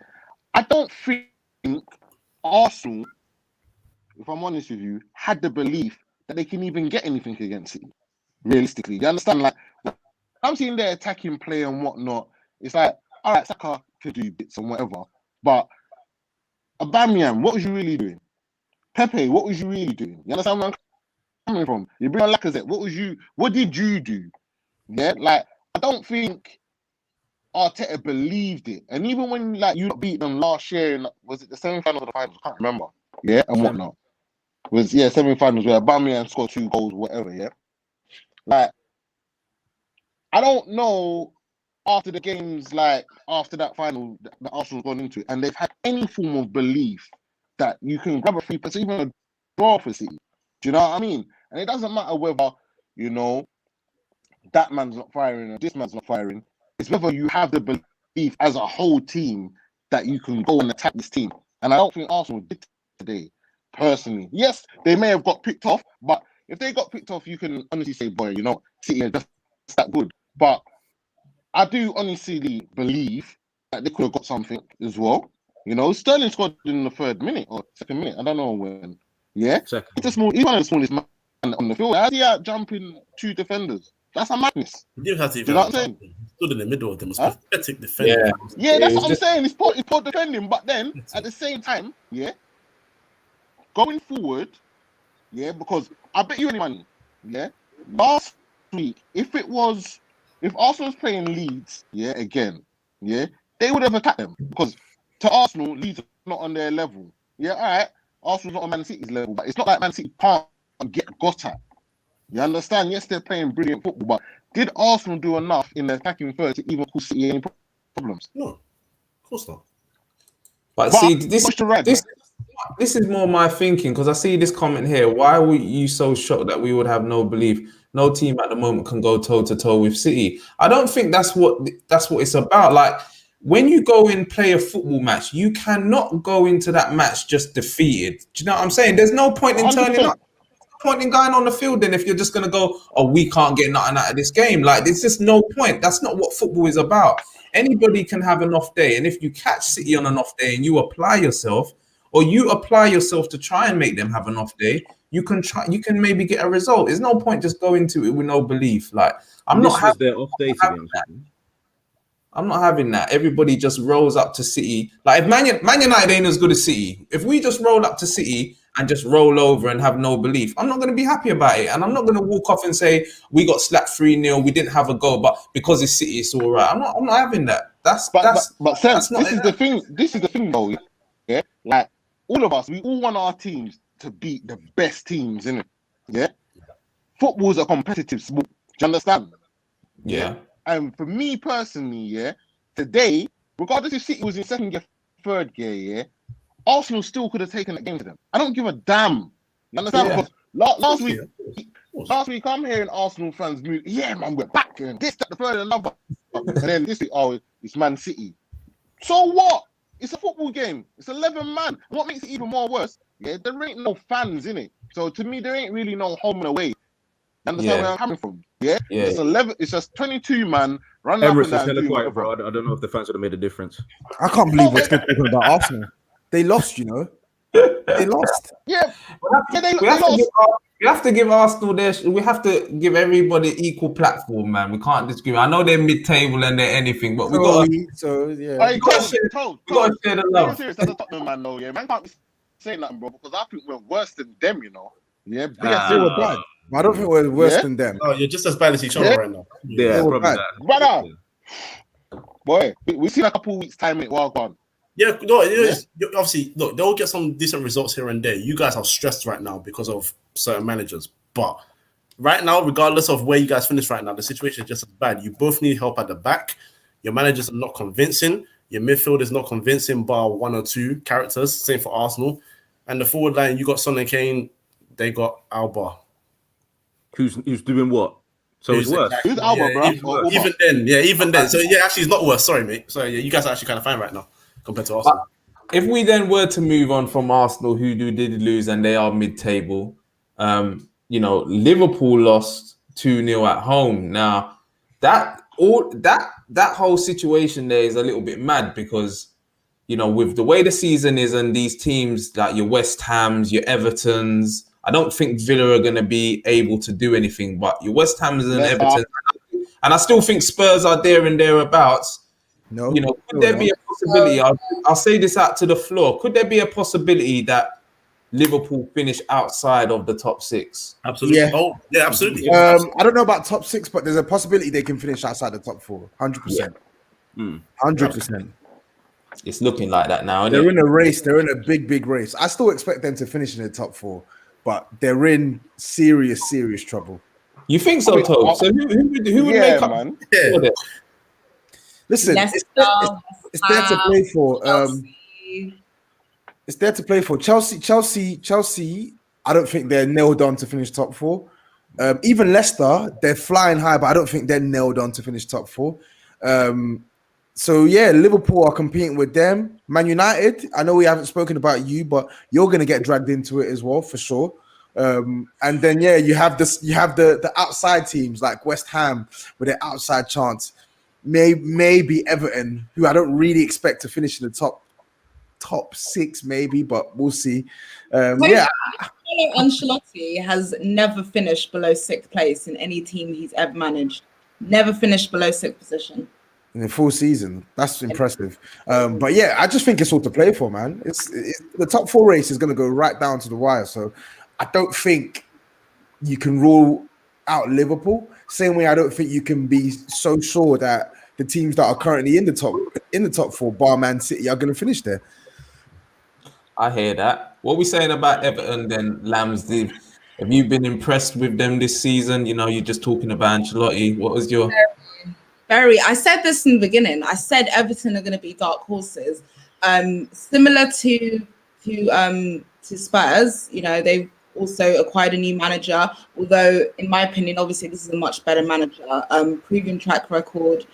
I don't think Arsenal, if I'm honest with you, had the belief that they can even get anything against City. Realistically, you understand? Like, I'm seeing their attacking play and whatnot. It's like, all right, Saka could do bits and whatever, but Aubameyang, what was you really doing? Pepe, what was you really doing? You understand where I'm coming from? You bring on Lacazette, what did you do? Yeah, like, I don't think Arteta believed it. And even when like you beat them last year, was it the semi-finals or the finals? I can't remember. Yeah, and whatnot. Semi-finals where Aubameyang scored 2 goals, whatever. Yeah, like I don't know after the games, like after that final that Arsenal's gone into it, and they've had any form of belief that you can grab a 3%, even a draw for City. Do you know what I mean? And it doesn't matter whether that man's not firing or this man's not firing. It's whether you have the belief as a whole team that you can go and attack this team. And I don't think Arsenal did today, personally. Yes, they may have got picked off, but if they got picked off, you can honestly say, boy, City are just that good. But I do honestly believe that they could have got something as well. Sterling scored in the 3rd minute or 2nd minute. I don't know when. Yeah? Second. He's one of the smallest man on the field. How's he out jumping 2 defenders? That's a madness. You didn't have to you know what I'm saying? He stood in the middle of them. It was pathetic defending. Yeah, that's what I'm saying. It's poor defending. But then, at the same time, going forward, because I bet you any money, last week, if Arsenal was playing Leeds, again, they would have attacked them. Because to Arsenal, Leeds are not on their level. Yeah, all right, Arsenal's not on Man City's level, but it's not like Man City can't get got at. You understand? Yes, they're playing brilliant football, but did Arsenal do enough in the attacking third to even cause City any problems? No, of course not. But see, this is more my thinking, because I see this comment here. Why were you so shocked that we would have no belief? No team at the moment can go toe to toe with City. I don't think that's what it's about. Like, when you go and play a football match, you cannot go into that match just defeated. Do you know what I'm saying? There's no point in turning up. Point in going on the field then if you're just going to go, oh, we can't get nothing out of this game. Like, there's just no point. That's not what football is about. Anybody can have an off day, and if you catch City on an off day and you apply yourself to try and make them have an off day, you can maybe get a result. There's no point just going to it with no belief. Like, I'm not having their off day to I'm not having that. Everybody just rolls up to City. Like, if Man United ain't as good as City, if we just roll up to City and just roll over and have no belief, I'm not going to be happy about it. And I'm not going to walk off and say, we got slapped 3-0, we didn't have a goal, but because it's City, it's all right. I'm not having that. But Sam, this is the thing though. Yeah? Like, all of us, we all want our teams to beat the best teams, innit? Yeah? Football's a competitive sport. Do you understand? Yeah. And for me personally, today, regardless if City was in 2nd gear, 3rd gear, Arsenal still could have taken that game to them. I don't give a damn. You understand? Because last week I'm hearing Arsenal fans move. Yeah, man, we're back and this, that, the third, and another. And then this week, it's Man City. So what? It's a football game. It's 11 man. What makes it even more worse? Yeah, there ain't no fans in it. So to me, there ain't really no home and away. You understand where I'm coming from? Yeah. It's 11. It's just 22 man running up and down. Hella quiet, bro. I don't know if the fans would have made a difference. I can't believe we're still talking about Arsenal. They lost, They lost. Yeah. We have to give Arsenal we have to give everybody equal platform, man. We can't disagree. I know they're mid-table and they're anything, but we got to share the love. Serious as a Tottenham man, though, man can't be saying nothing, bro, because I think we're worse than them, Yeah, they were bad. I don't think we're worse than them. Oh, you're just as bad as each other right now. Yeah, probably that. Brother, boy, we see a couple weeks time it well gone. Yeah, no, obviously, look, they'll get some decent results here and there. You guys are stressed right now because of certain managers. But right now, regardless of where you guys finish right now, the situation is just as bad. You both need help at the back. Your managers are not convincing. Your midfield is not convincing, bar 1 or 2 characters. Same for Arsenal. And the forward line, you got Son and Kane. They got Alba. Who's doing what? So it's worse. Who's Alba, bro? Even then. So actually, it's not worse. Sorry, mate. So you guys are actually kind of fine right now compared to Arsenal. But if we then were to move on from Arsenal, who did lose and they are mid-table, Liverpool lost 2-0 at home. Now, that all that whole situation there is a little bit mad because with the way the season is and these teams like your West Hams, your Evertons, I don't think Villa are going to be able to do anything. But your West Hams and Everton, and I still think Spurs are there and thereabouts. No, could there be a possibility? I'll say this out to the floor. Could there be a possibility that Liverpool finish outside of the top 6? Absolutely. Yeah. Oh, yeah, absolutely. I don't know about top 6, but there's a possibility they can finish outside the top 4. 100%. 100%. It's looking like that now. They're in a race. They're in a big race. I still expect them to finish in the top 4, but they're in serious trouble. You think so, Tob? So who would make up? Man. Yeah. Listen, it's there to play for. It's there to play for Chelsea. I don't think they're nailed on to finish top 4. Even Leicester, they're flying high, but I don't think they're nailed on to finish top 4. So yeah, Liverpool are competing with them. Man United, I know we haven't spoken about you, but you're going to get dragged into it as well for sure. And then you have the outside teams like West Ham with their outside chance. Maybe Everton, who I don't really expect to finish in the top 6, maybe, but we'll see. Ancelotti has never finished below 6th place in any team he's ever managed. Never finished below 6th position in a full season. That's impressive. But yeah, I just think it's all to play for, man. It's the top 4 race is going to go right down to the wire. So I don't think you can rule out Liverpool. Same way I don't think you can be so sure that the teams that are currently in the top 4, bar Man City, are going to finish there. I hear that. What are we saying about Everton then, Lambs? Have you been impressed with them this season? You're just talking about Ancelotti. What was your... Very. I said this in the beginning. I said Everton are going to be dark horses. Similar to Spurs, they've also acquired a new manager, although in my opinion, obviously this is a much better manager. Proven track record,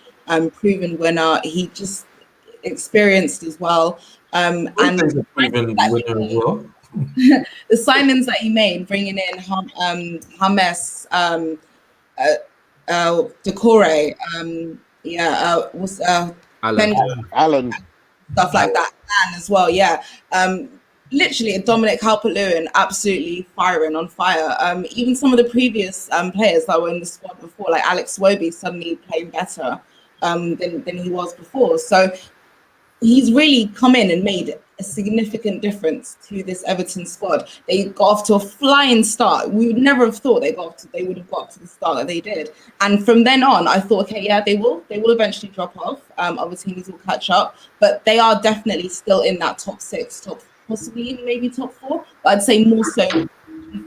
proven winner. He just experienced as well. And the signings that he made, bringing in James, Decore, Alan, stuff like that, and as well, literally Dominic Calvert-Lewin absolutely on fire. Even some of the previous players that were in the squad before, like Alex Iwobi, suddenly playing better than he was before. So he's really come in and made a significant difference to this Everton squad. They got off to a flying start. We would never have thought they would have got to the start that they did. And from then on, I thought, okay, yeah, they will eventually drop off. Other teams will catch up, but they are definitely still in that top 6, possibly maybe top 4. But I'd say more so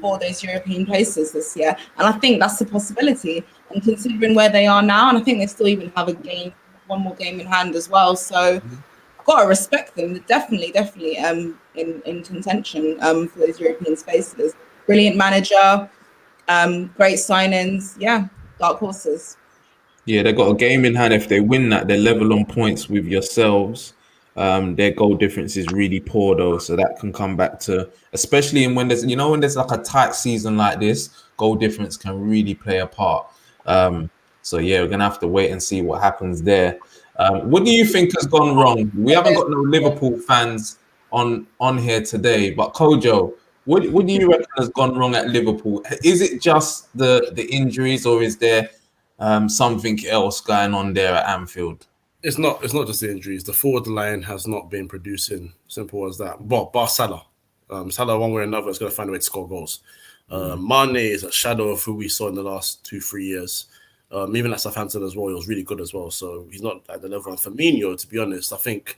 for those European places this year. And I think that's a possibility. And considering where they are now, and I think they still even have one more game in hand as well. So gotta respect them. They're definitely in contention for those European spaces. Brilliant manager, great signings. Yeah, dark horses. Yeah, they got a game in hand. If they win that, they're level on points with yourselves. Their goal difference is really poor though, so that can come back to, especially when there's like a tight season like this, goal difference can really play a part. So yeah, we're gonna have to wait and see what happens there. What do you think has gone wrong? We haven't got no Liverpool fans on here today, but Kojo, what do you reckon has gone wrong at Liverpool? Is it just the injuries, or is there something else going on there at Anfield? It's not just the injuries. The forward line has not been producing. Simple as that. But bar Salah. Salah, one way or another, is going to find a way to score goals. Mane is a shadow of who we saw in the last 2-3 years. Even at Southampton as well, he was really good as well. So he's not at the level of Firmino, to be honest. I think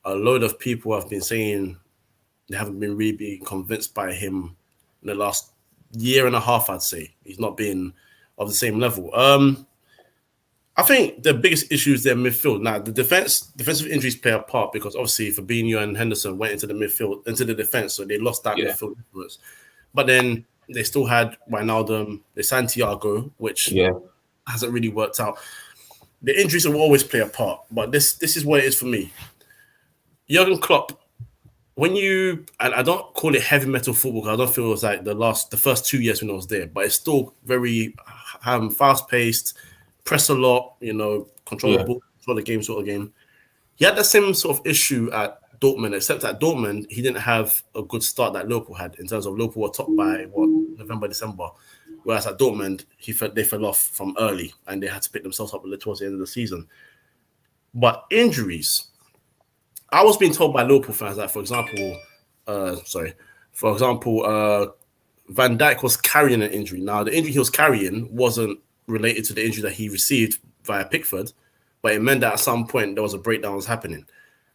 a load of people have been saying they haven't been really convinced by him in the last year and a half, I'd say. He's not been of the same level. I think the biggest issue is their midfield. Now, the defensive injuries play a part because obviously Fabinho and Henderson went into the midfield, into the defense, so they lost that midfield influence. But then they still had Wijnaldum, the Santiago, which hasn't really worked out. The injuries will always play a part, but this is what it is for me. Jurgen Klopp, and I don't call it heavy metal football because I don't feel it was like the first 2 years when I was there, but it's still very fast-paced, press a lot, control the ball, control the game sort of game. He had the same sort of issue at Dortmund, except at Dortmund, he didn't have a good start that Liverpool had in terms of Liverpool were top by November, December. Whereas at Dortmund, they fell off from early and they had to pick themselves up towards the end of the season. But injuries, I was being told by Liverpool fans that, for example, Van Dijk was carrying an injury. Now, the injury he was carrying wasn't related to the injury that he received via Pickford, but it meant that at some point there was a breakdown was happening.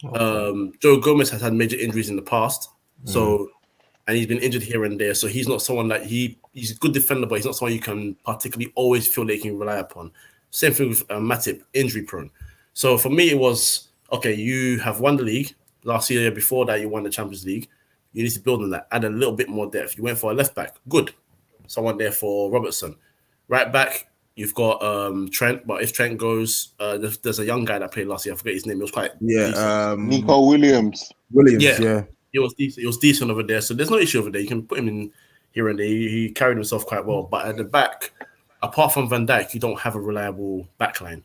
Okay. Joe Gomez has had major injuries in the past, and he's been injured here and there. So he's not someone that he's a good defender, but he's not someone you can particularly always feel that you can rely upon. Same thing with Matip, injury prone. So for me, it was okay. You have won the league last year. Before that, you won the Champions League. You need to build on that. Add a little bit more depth. You went for a left back, good. Someone there for Robertson. Right back, you've got Trent, but if Trent goes, there's a young guy that played last year. I forget his name. It was quite decent. Nico Williams. Yeah. He was decent. It was decent over there. So there's no issue over there. You can put him in here and there. He carried himself quite well. But at the back, apart from Van Dijk, you don't have a reliable backline.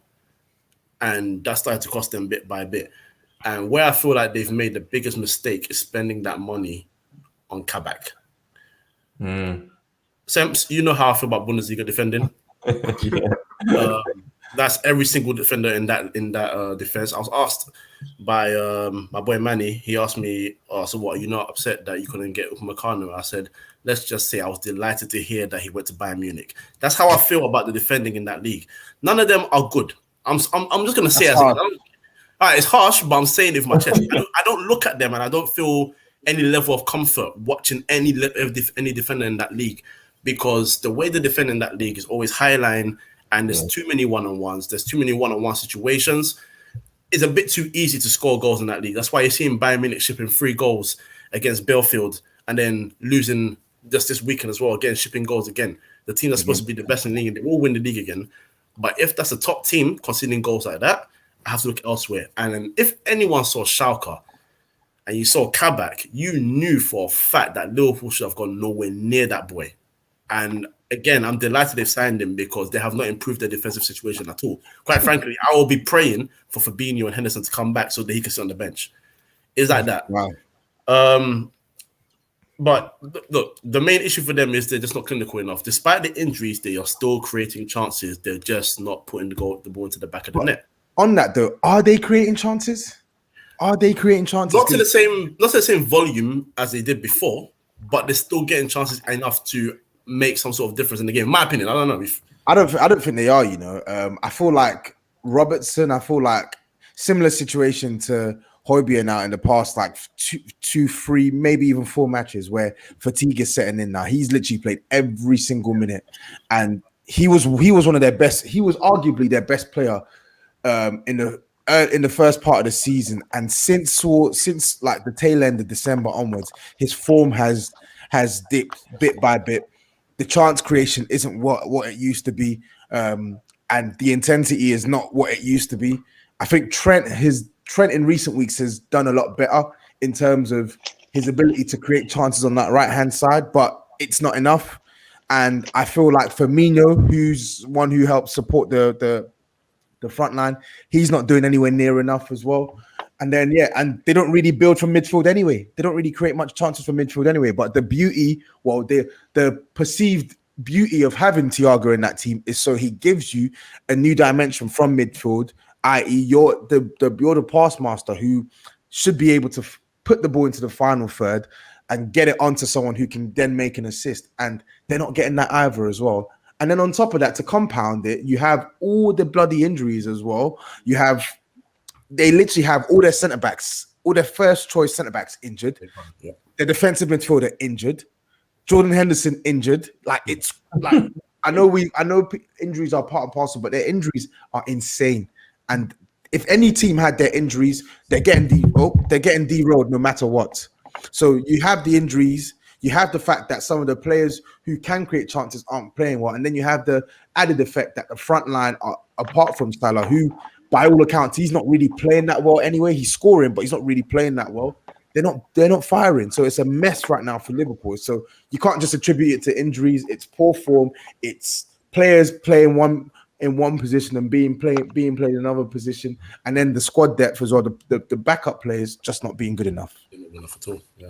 And that started to cost them bit by bit. And where I feel like they've made the biggest mistake is spending that money on Kabak. Semps, you know how I feel about Bundesliga defending. That's every single defender in that defense. I was asked by my boy Manny. He asked me, so what, are you not upset that you couldn't get Upamecano? I said, let's just say I was delighted to hear that he went to Bayern Munich. That's how I feel about the defending in that league. None of them are good. I'm just going to say it's harsh, but I'm saying it with my chest. I don't look at them and I don't feel any level of comfort watching any defender in that league, because the way they defend in that league is always high line and there's too many one-on-ones. There's too many one-on-one situations. It's a bit too easy to score goals in that league. That's why you're seeing Bayern Munich shipping 3 goals against Belfield and then losing just this weekend as well, again, shipping goals again. The team that's supposed to be the best in the league, they will win the league again. But if that's a top team conceding goals like that, I have to look elsewhere. And if anyone saw Schalke and you saw Kabak, you knew for a fact that Liverpool should have gone nowhere near that boy. And again, I'm delighted they've signed him because they have not improved their defensive situation at all. Quite frankly, I will be praying for Fabinho and Henderson to come back so that he can sit on the bench. It's like that. Wow. But look, the main issue for them is they're just not clinical enough. Despite the injuries, they are still creating chances. They're just not putting the ball into the back of the net. On that though, are they creating chances? Not to the same volume as they did before, but they're still getting chances enough to make some sort of difference in the game. In my opinion, I don't know. I don't think they are. I feel like Robertson. I feel like similar situation to Højbjerg now in the past, like 2, 3, maybe even 4 matches where fatigue is setting in. Now he's literally played every single minute, and he was one of their best. He was arguably their best player in the first part of the season, and since like the tail end of December onwards, his form has dipped bit by bit. The chance creation isn't what it used to be, and the intensity is not what it used to be. I think Trent in recent weeks has done a lot better in terms of his ability to create chances on that right hand side, but it's not enough. And I feel like Firmino, who's one who helps support the front line, he's not doing anywhere near enough as well. And then and they don't really build from midfield anyway. They don't really create much chances from midfield anyway. But the perceived beauty of having Thiago in that team is so he gives you a new dimension from midfield, i.e., you're the pass master who should be able to put the ball into the final third and get it onto someone who can then make an assist. And they're not getting that either as well. And then on top of that, to compound it, you have all the bloody injuries as well. They literally have all their centre-backs, all their first-choice centre-backs injured. Yeah. Their defensive midfielder injured. Jordan Henderson injured. Like, it's like I know injuries are part and parcel, but their injuries are insane. And if any team had their injuries, they're getting derailed no matter what. So you have the injuries. You have the fact that some of the players who can create chances aren't playing well. And then you have the added effect that the front line, apart from Salah, who, by all accounts, he's not really playing that well anyway. He's scoring, but he's not really playing that well. They're not firing. So it's a mess right now for Liverpool. So you can't just attribute it to injuries. It's poor form. It's players playing one in one position and being played in another position, and then the squad depth as well, the backup players just not being good enough. Not enough at all. Yeah.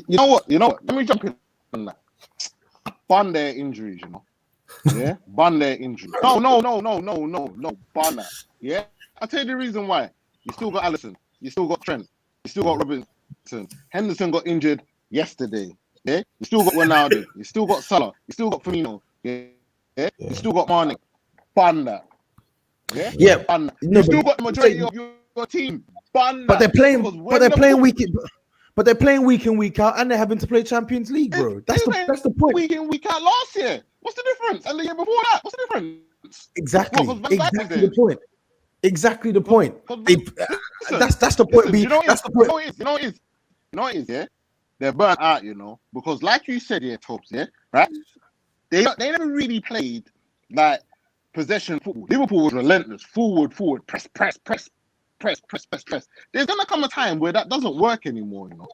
You know what? Let me jump in on that. Ban their injuries, you know. Yeah, ban their injuries. No. Ban that. Yeah, I'll tell you the reason why. You still got Alisson. You still got Trent. You still got Robinson. Henderson got injured yesterday. Yeah, you still got Ronaldo. You still got Salah. You still got Firmino. Yeah, you still got Mane. Ban that. Yeah, ban that. You still got the majority of your team. Ban that. But they're playing week in. But they're playing week in, week out, and they're having to play Champions League, bro. That's the point. Week in, week out last year. What's the difference? And the year before that, what's the difference? Exactly the point. Exactly the point. That's the point. You know what it is, yeah? They're burnt out, you know, because like you said, yeah, Tobs, yeah, right? They never really played like possession football. Liverpool was relentless, forward, press. There's gonna come a time where that doesn't work anymore, you know.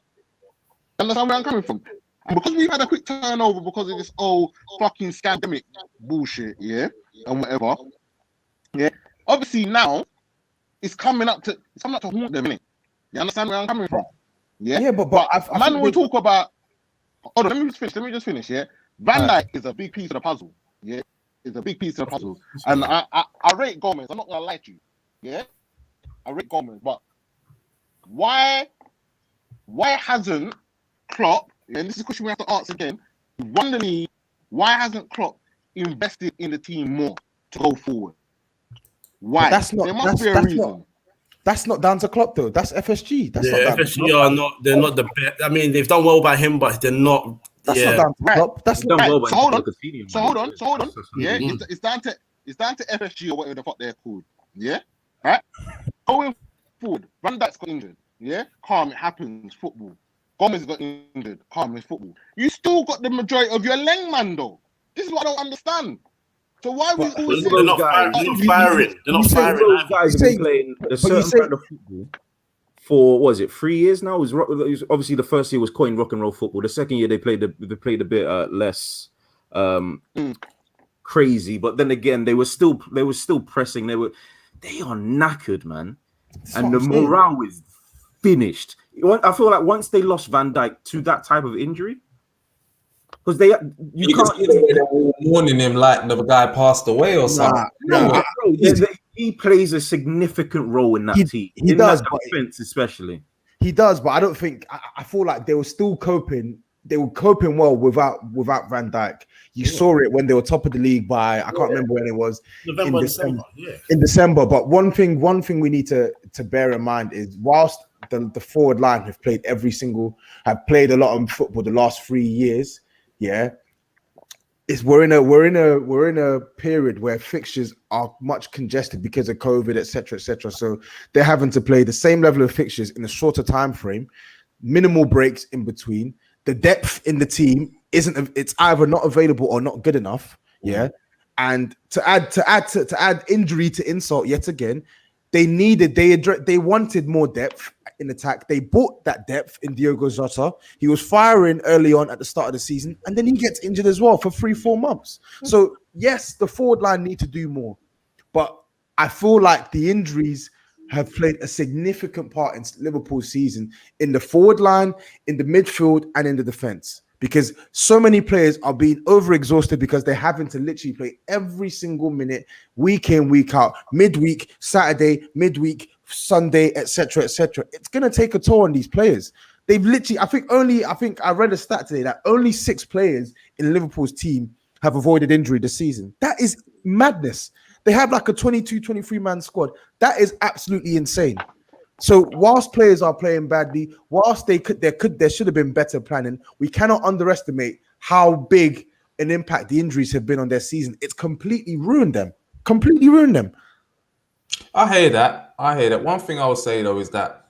Understand where I'm coming from? And because we've had a quick turnover because of this old fucking scandemic bullshit, yeah, and whatever, yeah. Obviously now it's coming up to haunt them, innit? You understand where I'm coming from? Yeah. Yeah, but I will talk about. Hold on, let me just finish. Yeah, Van Dijk is a big piece of the puzzle. Yeah, it's a big piece of the puzzle, and I rate Gomez. I'm not gonna lie to you. Yeah. I rate Gomez, but why hasn't Klopp, and this is a question we have to ask again, wonderingly, why hasn't Klopp invested in the team more to go forward? Why? There must be a reason. That's not down to Klopp though. That's FSG. FSG are not. They're not the best. I mean, they've done well by him, but they're not. That's not down to Klopp. That's not done well by So hold on. Yeah, it's down to FSG or whatever the fuck they're called. Yeah, right. Going forward, Van Dijk's got injured. Yeah, calm. It happens. Football. Gomez got injured. Calm. It's football. You still got the majority of your Lengman though. This is what I don't understand. So why we always they're not firing? They're not firing. Those guys have been playing a certain brand of football for 3 years now. It was obviously the first year was coined rock and roll football. The second year they played a bit less crazy, but then again they were still pressing. They are knackered, man, and the morale is finished. I feel like once they lost Van Dijk to that type of injury. Because you can't see them all mourning him like the guy passed away or something. He plays a significant role in that team. He does, that defense especially. He does, but I don't think. I feel like they were still coping. They were coping well without Van Dijk. You saw it when they were top of the league by I can't remember when it was in December. But one thing we need to bear in mind is whilst the forward line have played a lot of football the last 3 years. Yeah, we're in a period where fixtures are much congested because of COVID, etc., etc. So they're having to play the same level of fixtures in a shorter time frame, minimal breaks in between. The depth in the team it's either not available or not good enough. Yeah, and to add injury to insult yet again, they wanted more depth in attack. They bought that depth in Diogo Jota. He was firing early on at the start of the season, and then he gets injured as well for 3-4 months. So yes, the forward line need to do more, but I feel like the injuries have played a significant part in Liverpool's season in the forward line, in the midfield, and in the defense. Because so many players are being overexhausted because they're having to literally play every single minute, week in, week out, midweek, Saturday, midweek, Sunday, etc., etc. It's going to take a toll on these players. They've literally, I think I read a stat today that only 6 players in Liverpool's team have avoided injury this season. That is madness. They have like a 22, 23-man squad. That is absolutely insane. So whilst players are playing badly, whilst there should have been better planning, we cannot underestimate how big an impact the injuries have been on their season. It's completely ruined them. I hear that. One thing I would say though is that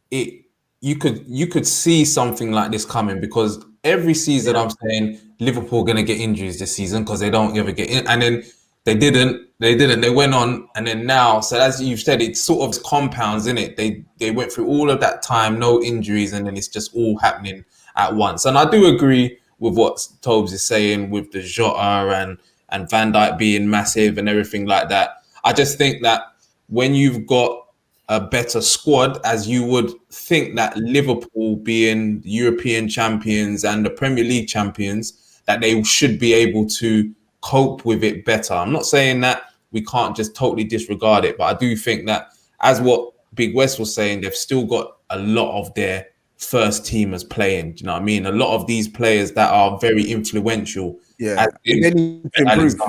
you could see something like this coming because every season I'm saying Liverpool going to get injuries this season because they don't ever get in, and then they didn't. They went on, and then now. So as you've said, it sort of compounds, innit? They went through all of that time, no injuries, and then it's just all happening at once. And I do agree with what Tobes is saying with the Jota and and Van Dijk being massive and everything like that. I just think that when you've got a better squad, as you would think that Liverpool being European champions and the Premier League champions, that they should be able to cope with it better. I'm not saying that we can't just totally disregard it, but I do think that, as what Big West was saying, they've still got a lot of their first teamers playing. Do you know what I mean? A lot of these players that are very influential. Yeah, they need to improve.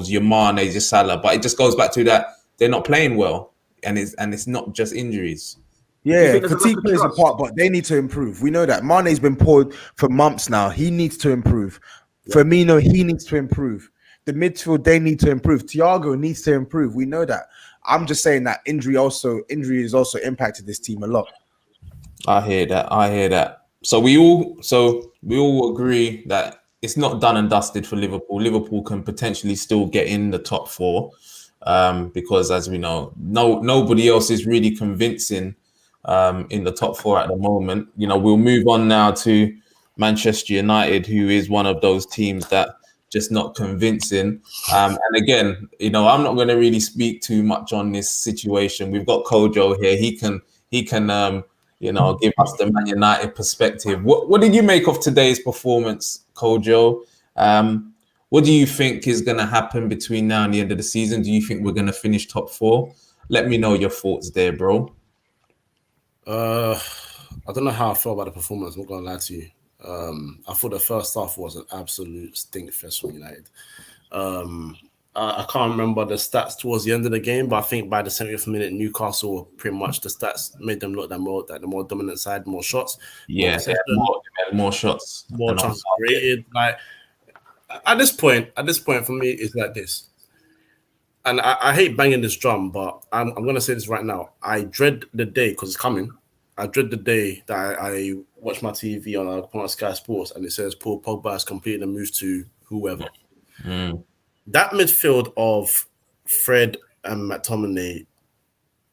Your Mane, your Salah, but it just goes back to that they're not playing well, and it's not just injuries. Yeah, fatigue plays a part, but they need to improve. We know that Mane's been poor for months now. He needs to improve. Firmino, he needs to improve. The midfield, they need to improve. Thiago needs to improve. We know that. I'm just saying that injury has also impacted this team a lot. I hear that. So we all agree that it's not done and dusted for Liverpool. Liverpool can potentially still get in the top four, because, as we know, nobody else is really convincing in the top four at the moment. We'll move on now to Manchester United, who is one of those teams that just not convincing. And again, I'm not going to really speak too much on this situation. We've got Kojo here. He can give us the Man United perspective. What did you make of today's performance, Kojo? What do you think is going to happen between now and the end of the season? Do you think we're going to finish top four? Let me know your thoughts there, bro. I don't know how I felt about the performance. I'm not going to lie to you. I thought the first half was an absolute stink fest for United. I can't remember the stats towards the end of the game, but I think by the 70th minute, Newcastle pretty much, the stats made them look like the more dominant side, more shots. Yeah, more shots, more chances created. Like at this point for me, it's like this. And I hate banging this drum, but I'm going to say this right now. I dread the day, because it's coming. I dread the day that I watch my TV on Sky Sports and it says Paul Pogba has completed a move to whoever. That midfield of Fred and McTominay,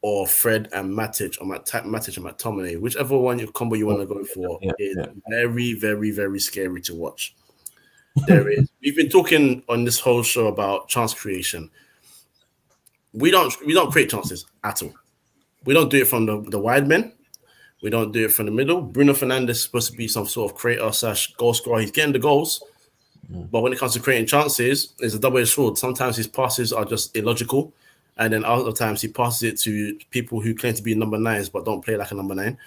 or Fred and Matic, or Matic and McTominay, whichever one combo you want to go for, is very, very, very scary to watch. We've been talking on this whole show about chance creation. We don't create chances at all. We don't do it from the wide men. We don't do it from the middle. Bruno Fernandes is supposed to be some sort of creator / goal scorer. He's getting the goals. But when it comes to creating chances, it's a double-edged sword. Sometimes his passes are just illogical. And then other times he passes it to people who claim to be number nines but don't play like a number nine.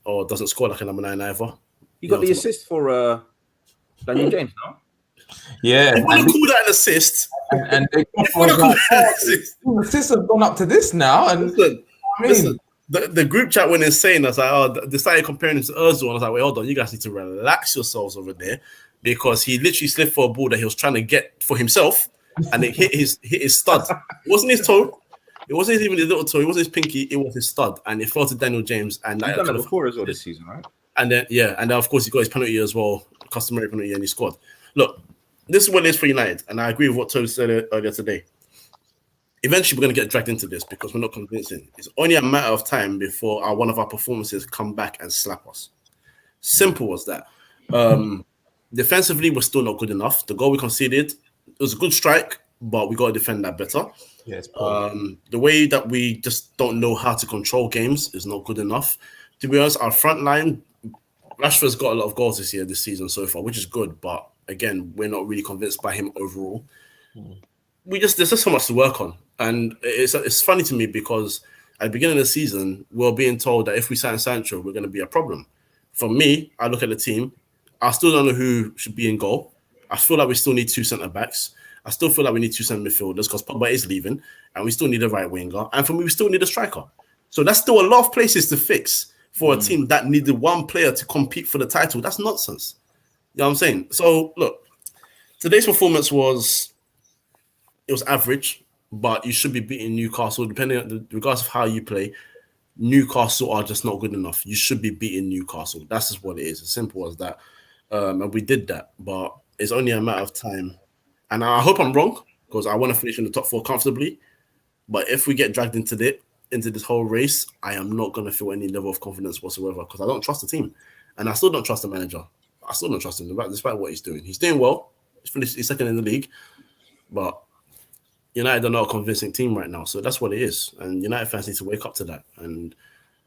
Or doesn't score like a number nine either. You got the assist for Daniel James, no? Yeah. They want to call that an assist. And the assists have gone up to this now. And listen, the group chat went insane. I was like, they started comparing him to Ozil. And I was like, wait, hold on, you guys need to relax yourselves over there, because he literally slipped for a ball that he was trying to get for himself, and it hit his stud. It wasn't his toe. It wasn't even his little toe. It wasn't his pinky. It was his stud, and it fell to Daniel James. And he's done it before as well this season, right? And then of course he got his penalty as well, customary penalty, and he scored. Look, this is what it is for United, and I agree with what Toby said earlier today. Eventually, we're going to get dragged into this because we're not convincing. It's only a matter of time before one of our performances come back and slap us. Simple as that. Defensively, we're still not good enough. The goal we conceded, it was a good strike, but we got to defend that better. Yes. The way that we just don't know how to control games is not good enough. To be honest, our front line, Rashford's got a lot of goals this season so far, which is good. But again, we're not really convinced by him overall. There's just so much to work on. And it's funny to me because at the beginning of the season, we're being told that if we sign Sancho, we're going to be a problem. For me, I look at the team. I still don't know who should be in goal. I feel like we still need 2 centre-backs. I still feel like we need 2 centre midfielders because Pogba is leaving, and we still need a right winger. And for me, we still need a striker. So that's still a lot of places to fix for a team that needed one player to compete for the title. That's nonsense. You know what I'm saying? So, look, today's performance was average, but you should be beating Newcastle, depending on regardless of how you play. Newcastle are just not good enough. You should be beating Newcastle. That's just what it is. As simple as that. And we did that, but it's only a matter of time. And I hope I'm wrong, because I want to finish in the top 4 comfortably. But if we get dragged into this whole race, I am not going to feel any level of confidence whatsoever, because I don't trust the team. And I still don't trust the manager. I still don't trust him, despite what he's doing. He's doing well. He's finished second in the league, but United are not a convincing team right now. So that's what it is. And United fans need to wake up to that. And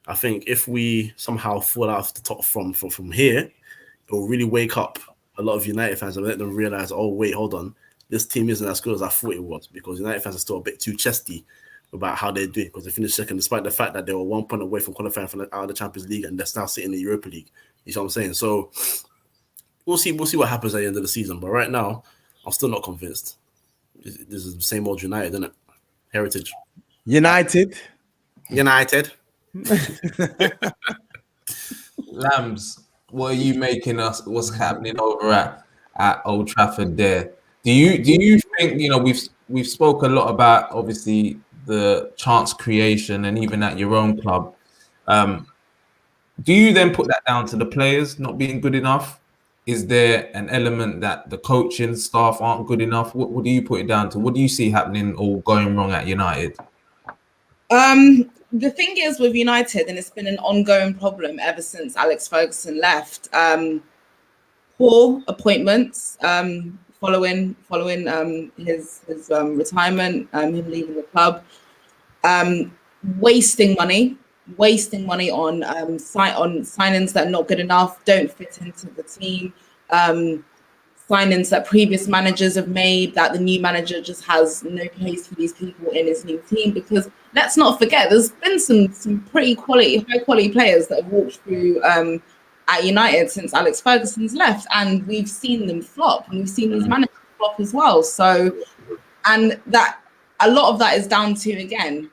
I think if we somehow fall out the top from here, it will really wake up a lot of United fans and let them realize, oh, wait, hold on. This team isn't as good as I thought it was, because United fans are still a bit too chesty about how they do it, because they finished second despite the fact that they were 1 point away from qualifying out of the Champions League and they're now sitting in the Europa League. You know what I'm saying? So we'll see what happens at the end of the season. But right now, I'm still not convinced. This is the same old United, isn't it? Heritage. United. Lambs, what are you making us? What's happening over at Old Trafford there? Do you think, you know, we've spoke a lot about obviously the chance creation and even at your own club. Do you then put that down to the players not being good enough? Is there an element that the coaching staff aren't good enough? What do you put it down to? What do you see happening or going wrong at United? The thing is with United, and it's been an ongoing problem ever since Alex Ferguson left, poor appointments following his retirement, him leaving the club, wasting money on signings that are not good enough, don't fit into the team, signings that previous managers have made that the new manager just has no place for these people in his new team. Because let's not forget, there's been some pretty high quality players that have walked through at United since Alex Ferguson's left, and we've seen them flop, and we've seen these managers flop as well. So, and that a lot of that is down to, again,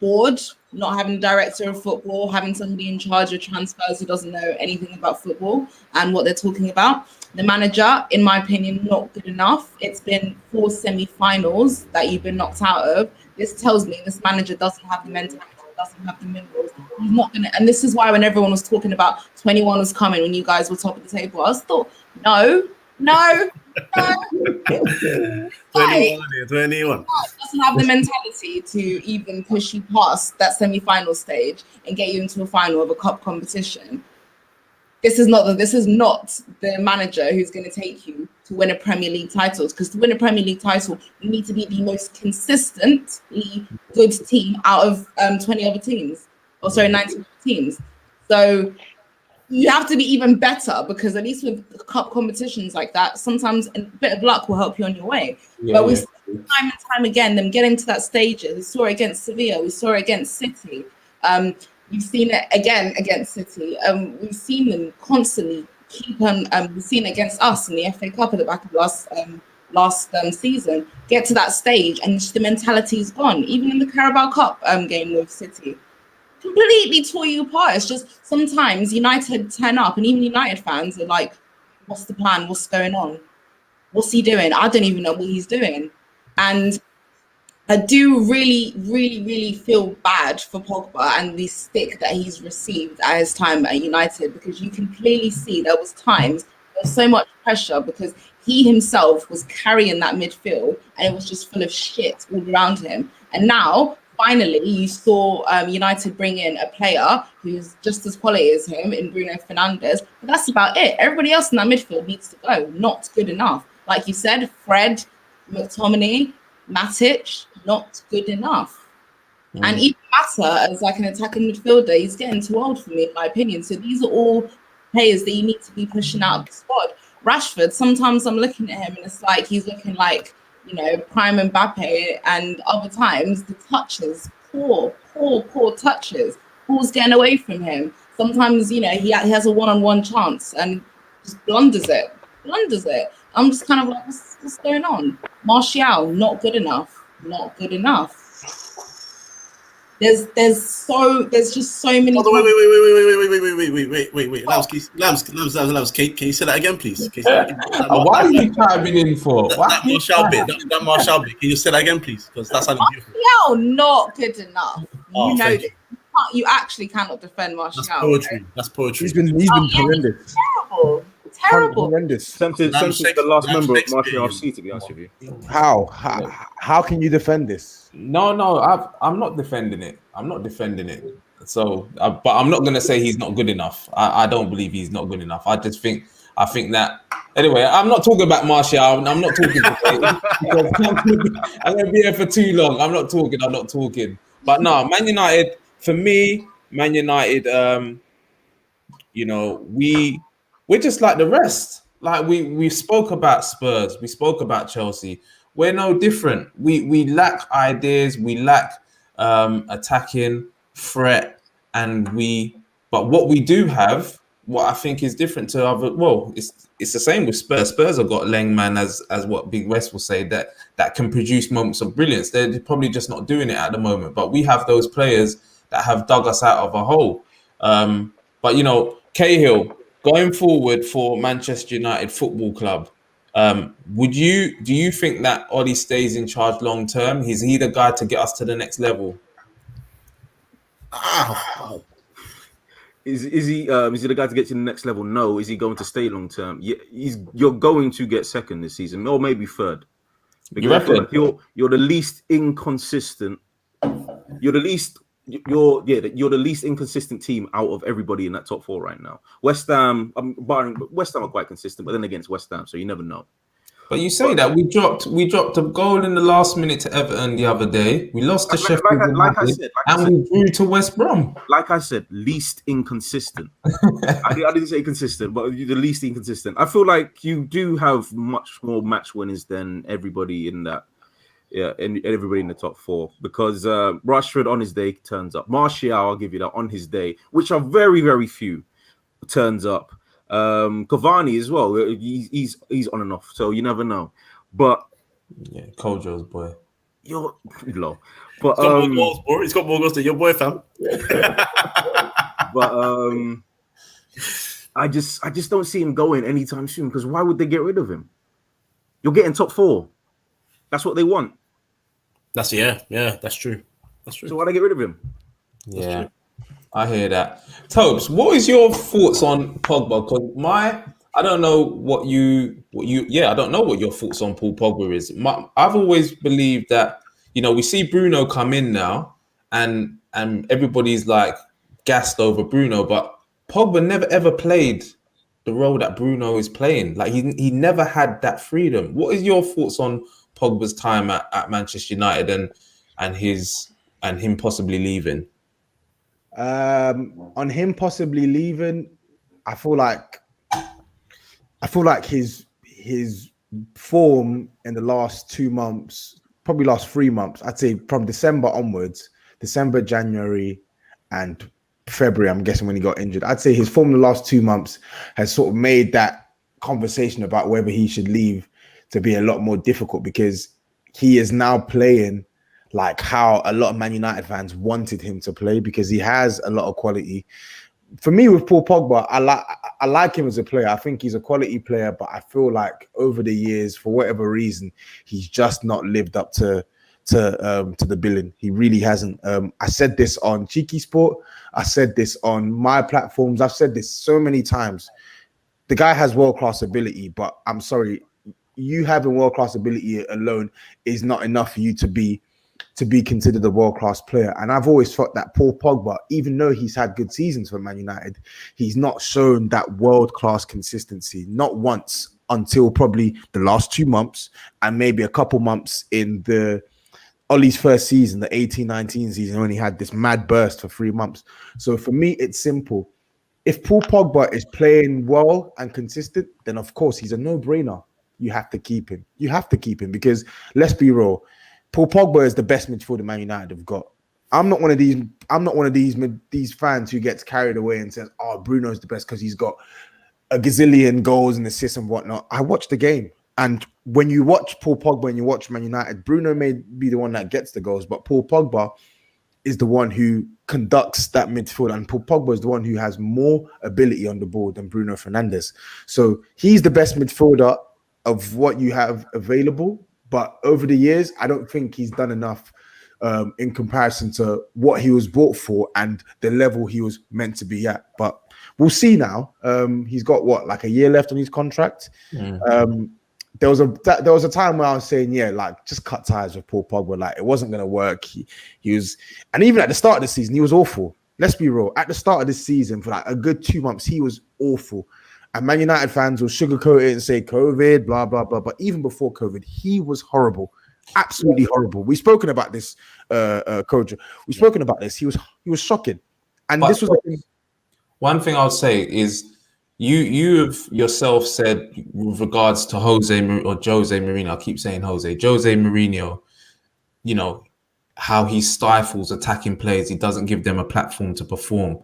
board not having a director of football, having somebody in charge of transfers who doesn't know anything about football and what they're talking about. The manager, in my opinion, not good enough. It's been 4 semi-finals that you've been knocked out of. This tells me this manager doesn't have the mentality, doesn't have the minerals. He's not gonna. And this is why when everyone was talking about 21 was coming, when you guys were top of the table, I was thought, no. 21. Doesn't have the mentality to even push you past that semi-final stage and get you into a final of a cup competition. This is not the manager who's going to take you to win a Premier League title. Because to win a Premier League title, you need to be the most consistently good team out of 20 other teams. 19 other teams. So you have to be even better, because at least with cup competitions like that, sometimes a bit of luck will help you on your way. But we see time and time again them getting to that stage. We saw it against Sevilla. We saw it against City. We've seen it again against City. We've seen them constantly keep on. We've seen it against us in the FA Cup at the back of last season. Get to that stage, and just the mentality is gone. Even in the Carabao Cup game with City, completely tore you apart. It's just sometimes United turn up, and even United fans are like, what's the plan? What's going on? What's he doing? I don't even know what he's doing. And I do really, really, really feel bad for Pogba and the stick that he's received at his time at United, because you can clearly see there was times there was so much pressure because he himself was carrying that midfield and it was just full of shit all around him. And now, finally, you saw United bring in a player who's just as quality as him in Bruno Fernandes, but that's about it. Everybody else in that midfield needs to go. Not good enough. Like you said, Fred, McTominay, Matic, not good enough. And even Mata, as like an attacking midfielder, he's getting too old for me, in my opinion. So these are all players that you need to be pushing out of the squad. Rashford, sometimes I'm looking at him and it's like he's looking like, you know, prime Mbappe, and other times the touches, poor touches. Ball's getting away from him. Sometimes, you know, he has a one-on-one chance and just blunders it. I'm just kind of like, what's going on? Martial, not good enough. There's just so many. Wait. Lambs. Can you say that again, please? Why are you chiming in for? That Martial bit. Can you say that again, please? Because that's how beautiful. Martial, not good enough. You actually cannot defend Martial. That's poetry. He's been horrendous. Terrible. Horrendous. Since the last member of Martial FC, to be honest with you. How can you defend this? No, I'm not defending it. So, but I'm not going to say he's not good enough. I don't believe he's not good enough. I just think I think that. Anyway, I'm not talking about Martial. I'm not talking today because I'm going to be here for too long. I'm not talking. But no, Man United, for me, Man United, we're just like the rest. Like we spoke about Spurs, we spoke about Chelsea. We're no different. We lack ideas, we lack attacking threat, but what we do have, what I think is different to other, well, it's the same with Spurs. Spurs have got Langman, as what Big West will say, that can produce moments of brilliance. They're probably just not doing it at the moment, but we have those players that have dug us out of a hole. But Cahill, going forward for Manchester United Football Club, do you think that Ollie stays in charge long term? Is he the guy to get us to the next level? Is he the guy to get to the next level? No. Is he going to stay long term? Yeah, you're going to get second this season, or maybe third. Because You reckon? like you're the least inconsistent. You're the least inconsistent team out of everybody in that top four right now. West Ham, West Ham are quite consistent, but then against West Ham, so you never know. But you say that we dropped a goal in the last minute to Everton the other day. We lost to Sheffield United, and we drew to West Brom. Like I said, least inconsistent. I didn't say consistent, but the least inconsistent. I feel like you do have much more match winners than everybody in that. Yeah, and everybody in the top four, because Rashford on his day turns up. Martial, I'll give you that, on his day, which are very, very few, turns up. Cavani as well. He's on and off, so you never know. But yeah, Kojo's boy. You're low. But he's got more goals than your boy, fam. But I just don't see him going anytime soon, because why would they get rid of him? You're getting top four. That's what they want. That's true. So why they get rid of him? Yeah, I hear that. Tobes, what is your thoughts on Pogba? Because I don't know what I don't know what your thoughts on Paul Pogba is. I've always believed that, we see Bruno come in now, and everybody's like gassed over Bruno, but Pogba never ever played the role that Bruno is playing. Like he never had that freedom. What is your thoughts on Pogba's time at Manchester United and him possibly leaving? On him possibly leaving, I feel like his form in the last 2 months, probably last 3 months, I'd say from December onwards, December, January, and February, I'm guessing when he got injured, I'd say his form in the last 2 months has sort of made that conversation about whether he should leave to be a lot more difficult, because he is now playing like how a lot of Man United fans wanted him to play, because he has a lot of quality. For me, with Paul Pogba, I like him as a player. I think he's a quality player, but I feel like over the years, for whatever reason, he's just not lived up to the billing. He really hasn't. I said this on Cheeky Sport. I said this on my platforms. I've said this so many times. The guy has world-class ability, but I'm sorry, you having world-class ability alone is not enough for you to be considered a world-class player. And I've always thought that Paul Pogba, even though he's had good seasons for Man United, he's not shown that world-class consistency, not once, until probably the last 2 months, and maybe a couple months in Ollie's first season, the 18-19 season, when he had this mad burst for 3 months. So for me, it's simple. If Paul Pogba is playing well and consistent, then of course he's a no-brainer. You have to keep him. You have to keep him, because let's be real, Paul Pogba is the best midfielder Man United have got. I'm not one of these fans who gets carried away and says, "Oh, Bruno's the best because he's got a gazillion goals and assists and whatnot." I watched the game, and when you watch Paul Pogba and you watch Man United, Bruno may be the one that gets the goals, but Paul Pogba is the one who conducts that midfield, and Paul Pogba is the one who has more ability on the ball than Bruno Fernandes. So he's the best midfielder of what you have available. But over the years, I don't think he's done enough in comparison to what he was bought for and the level he was meant to be at. But we'll see now. He's got like a year left on his contract. There was a time where I was saying, just cut ties with Paul Pogba. Like, it wasn't going to work. He was, and even at the start of the season, he was awful. Let's be real. At the start of this season, for like a good 2 months, he was awful. And Man United fans will sugarcoat it and say COVID, blah, blah, blah. But even before COVID, he was horrible. Absolutely horrible. We've spoken about this, Kojo. We've spoken about this. He was shocking. And But this was one thing I'll say is you have yourself said with regards to Jose Mourinho, I keep saying Jose Mourinho, you know, how he stifles attacking players. He doesn't give them a platform to perform.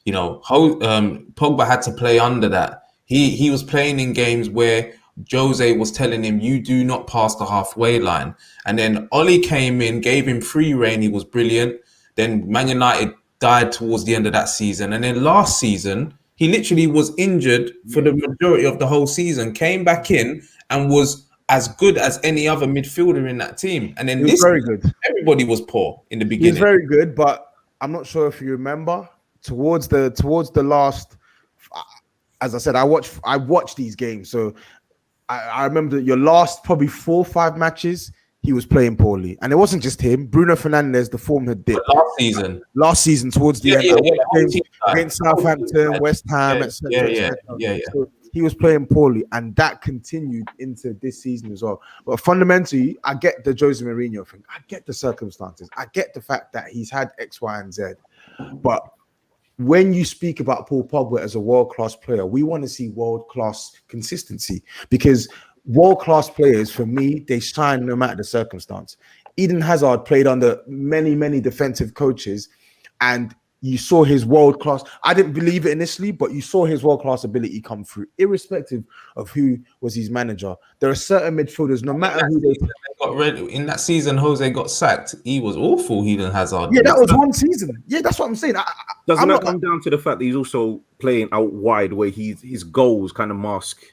You know, Pogba had to play under that. He was playing in games where Jose was telling him, you do not pass the halfway line. And then Oli came in, gave him free rein. He was brilliant. Then Man United died towards the end of that season. And then last season, he literally was injured for the majority of the whole season, came back in and was as good as any other midfielder in that team. And then this very good. Everybody was poor in the beginning. He was very good, but I'm not sure if you remember towards the last, as I said, I watched these games. So I remember your last probably 4 or 5 matches, he was playing poorly. And it wasn't just him. Bruno Fernandes, the form had dipped. Last season, towards the end, against Southampton, West Ham, etc. So he was playing poorly, and that continued into this season as well. But fundamentally, I get the Jose Mourinho thing. I get the circumstances. I get the fact that he's had X, Y, and Z. But when you speak about Paul Pogba as a world-class player, we want to see world-class consistency, because world-class players, for me, they shine no matter the circumstance. Eden Hazard played under many, many defensive coaches, and you saw his world-class. I didn't believe it initially, but you saw his world-class ability come through, irrespective of who was his manager. There are certain midfielders, no matter who they got rid in that season. Jose got sacked. He was awful. Eden Hazard. Yeah, that was one season. Yeah, that's what I'm saying. Doesn't that come down to the fact that he's also playing out wide, where his goals kind of mask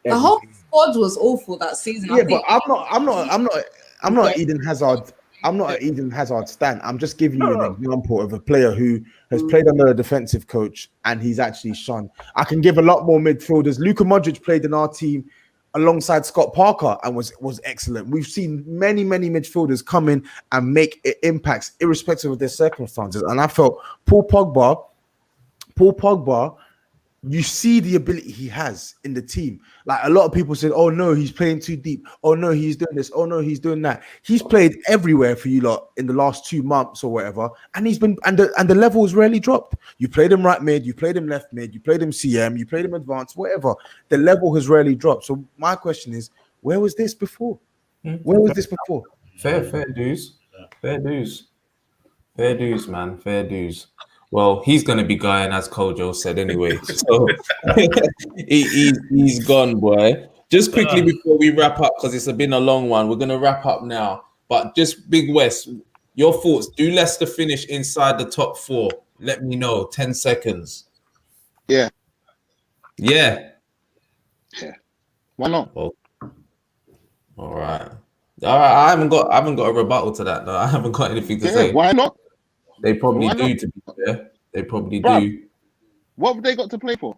the whole squad was awful that season. Yeah, but I'm not Eden Hazard. I'm not an Eden Hazard stan. I'm just giving you an example of a player who has played under a defensive coach and he's actually shone. I can give a lot more midfielders. Luka Modric played in our team alongside Scott Parker and was excellent. We've seen many, many midfielders come in and make impacts irrespective of their circumstances. And I felt Paul Pogba, you see the ability he has in the team. Like, a lot of people said, oh no, he's playing too deep. Oh no, he's doing this. Oh no, he's doing that. He's played everywhere for you lot in the last 2 months or whatever. And he's been, and the level has rarely dropped. You played him right mid, you played him left mid, you played him CM, you played him advanced, whatever. The level has rarely dropped. So my question is, where was this before? Where was this before? Fair dues. Fair dues, man. Fair dues. Well, he's going to be going, as Kojo said, anyway. So he's gone, boy. Just quickly before we wrap up, because it's been a long one, we're going to wrap up now. But just Big West, your thoughts. Do Leicester finish inside the top 4? Let me know. 10 seconds. Yeah. Why not? Well, all right. I haven't got a rebuttal to that. No, I haven't got anything to say. Why not? They probably do, to be fair. They probably do. What have they got to play for?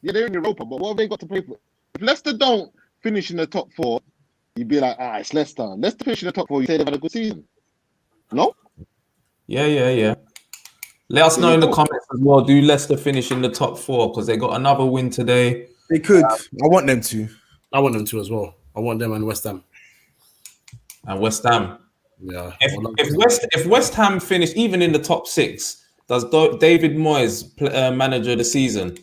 Yeah, they're in Europa, but what have they got to play for? If Leicester don't finish in the top 4, you'd be like, it's Leicester. Leicester finish in the top 4, you say they've had a good season. No? Yeah. Let us know in the comments as well. Do Leicester finish in the top 4? Because they got another win today. They could. I want them to. I want them to as well. I want them and West Ham. And West Ham. Yeah. If West Ham finish even in the top 6, does David Moyes manager of the season?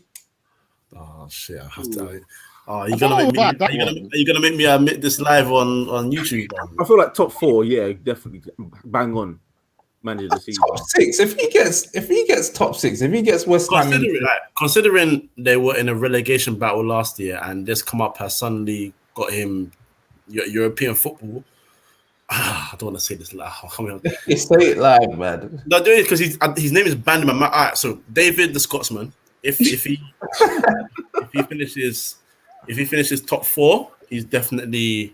Oh shit! I have to. Are you gonna make me admit this live on YouTube? I feel like top 4, yeah, definitely bang on. Manager of the season. Top 6. If he gets top 6, if he gets West Ham, considering they were in a relegation battle last year and this come up has suddenly got him European football. I don't want to say this loud. Come on. You say it live, man. No, do it because his name is banned in my mouth. All right, so David the Scotsman, if he finishes top 4, he's definitely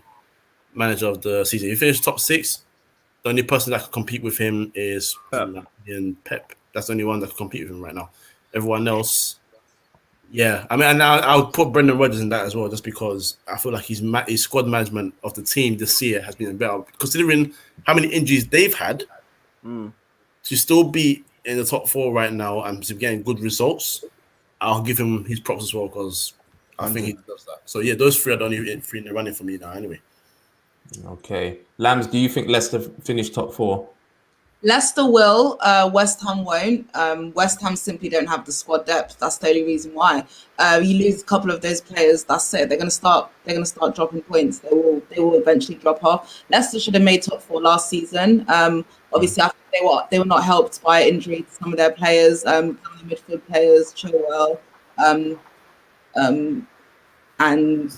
manager of the season. If he finishes top 6, the only person that can compete with him is Pep. That's the only one that can compete with him right now. Everyone else, yeah. I mean, and I'll put Brendan Rodgers in that as well, just because I feel like his squad management of the team this year has been better, considering how many injuries they've had. To still be in the top 4 right now and getting good results, I'll give him his props as well because I think he does that. So yeah, those three are the only three in the running for me now. Anyway. Okay, Lambs, do you think Leicester finish top 4? Leicester will, West Ham won't. West Ham simply don't have the squad depth. That's the only reason why. You lose a couple of those players, that's it. They're gonna start dropping points. They will eventually drop off. Leicester should have made top 4 last season. Obviously I think they were not helped by injury to some of their players, some of the midfield players, Chilwell, and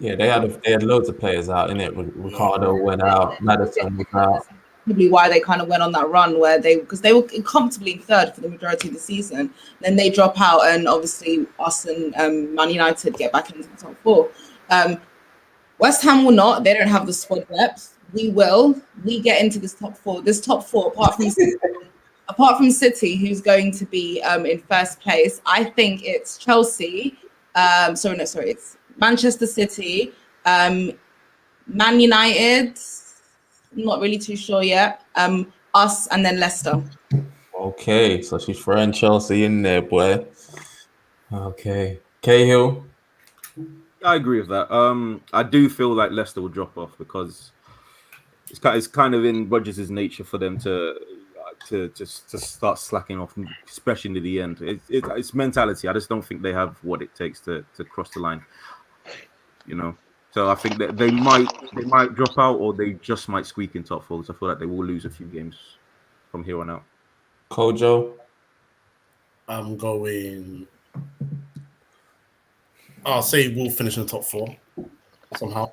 Yeah, they had loads of players out in it. Ricardo went out, Maddison was out. probably why they kind of went on that run where because they were comfortably in third for the majority of the season. Then they drop out, and obviously us and Man United get back into the top 4. West Ham will not. They don't have the squad depth. We will. We get into this top 4. This top 4, apart from City, who's going to be in first place, I think it's Chelsea. It's Manchester City, Man United. Not really too sure yet. Us and then Leicester. Okay, so she's throwing Chelsea in there, boy. Okay, Cahill. I agree with that. I do feel like Leicester will drop off because it's kind of in Rodgers' nature for them to start slacking off, especially near the end. It's mentality. I just don't think they have what it takes to cross the line. You know. So I think that they might drop out, or they just might squeak in top 4. So I feel like they will lose a few games from here on out. Kojo. I'm going. I'll say we'll finish in the top 4 somehow.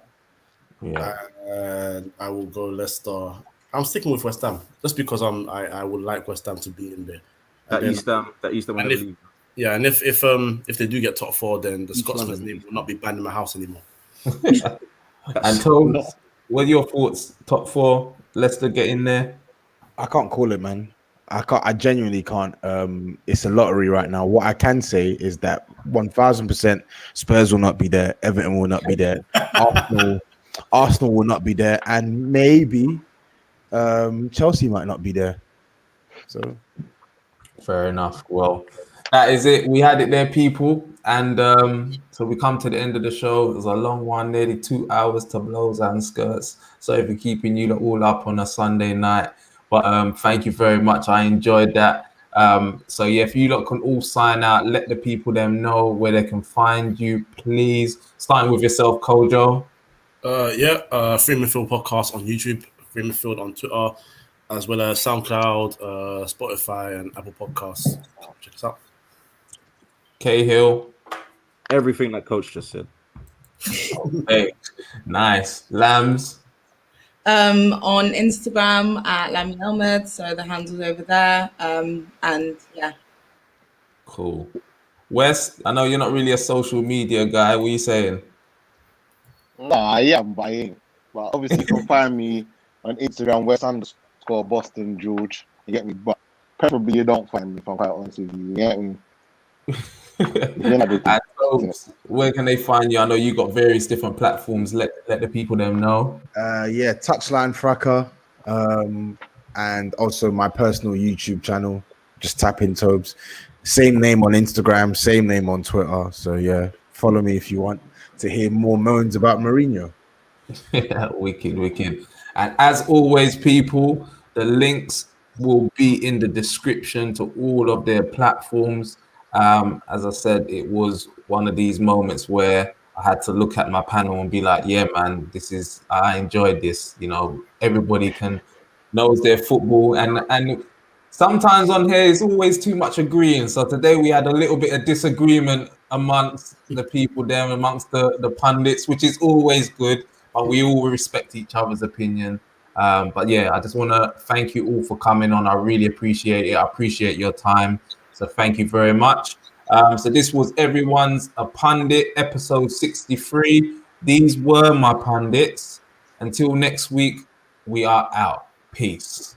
Yeah. And I will go Leicester. I'm sticking with West Ham just because I would like West Ham to be in there. That East Ham will leave. Yeah, and if they do get top 4, then the Scotsman's name will not be banned in my house anymore. And Tobs, what are your thoughts? Top 4, Leicester get in there? I can't call it, man. I genuinely can't. It's a lottery right now. What I can say is that 1000% Spurs will not be there, Everton will not be there, Arsenal will not be there, and maybe Chelsea might not be there. So fair enough. Well, that is it. We had it there, people. And so we come to the end of the show. It was a long one, nearly 2 hours to blows and skirts. Sorry for keeping you all up on a Sunday night. But thank you very much. I enjoyed that. So yeah, if you lot can all sign out, let the people them know where they can find you, please. Starting with yourself, Kojo. Free Midfield Podcast on YouTube, Free Midfield on Twitter, as well as SoundCloud, Spotify, and Apple Podcasts. Check us out. Cahill. Everything that Coach just said. Hey, nice. Lambs. On Instagram at Lami Elmed, so the handle's over there. And yeah. Cool. Wes, I know you're not really a social media guy. What are you saying? Nah, I am, but I ain't. But obviously, you can find me on Instagram, West_Boston George. You get me? But preferably, you don't find me, if I'm quite honest with you. You get me? Where can they find you? I know you got various different platforms. Let the people them know. Touchline Fracker, and also my personal YouTube channel, just Tapin Tobs. Same name on Instagram, same name on Twitter. So yeah, follow me if you want to hear more moans about Mourinho. Wicked. And as always, people, the links will be in the description to all of their platforms. As I said, it was one of these moments where I had to look at my panel and be like, yeah, man, I enjoyed this. You know, everybody knows their football, and sometimes on here it's always too much agreeing. So today we had a little bit of disagreement amongst the people there, amongst the pundits, which is always good, but we all respect each other's opinion. But yeah, I just want to thank you all for coming on. I really appreciate it. I appreciate your time. So thank you very much. So this was Everyone's a Pundit, episode 63. These were my pundits. Until next week, we are out. Peace.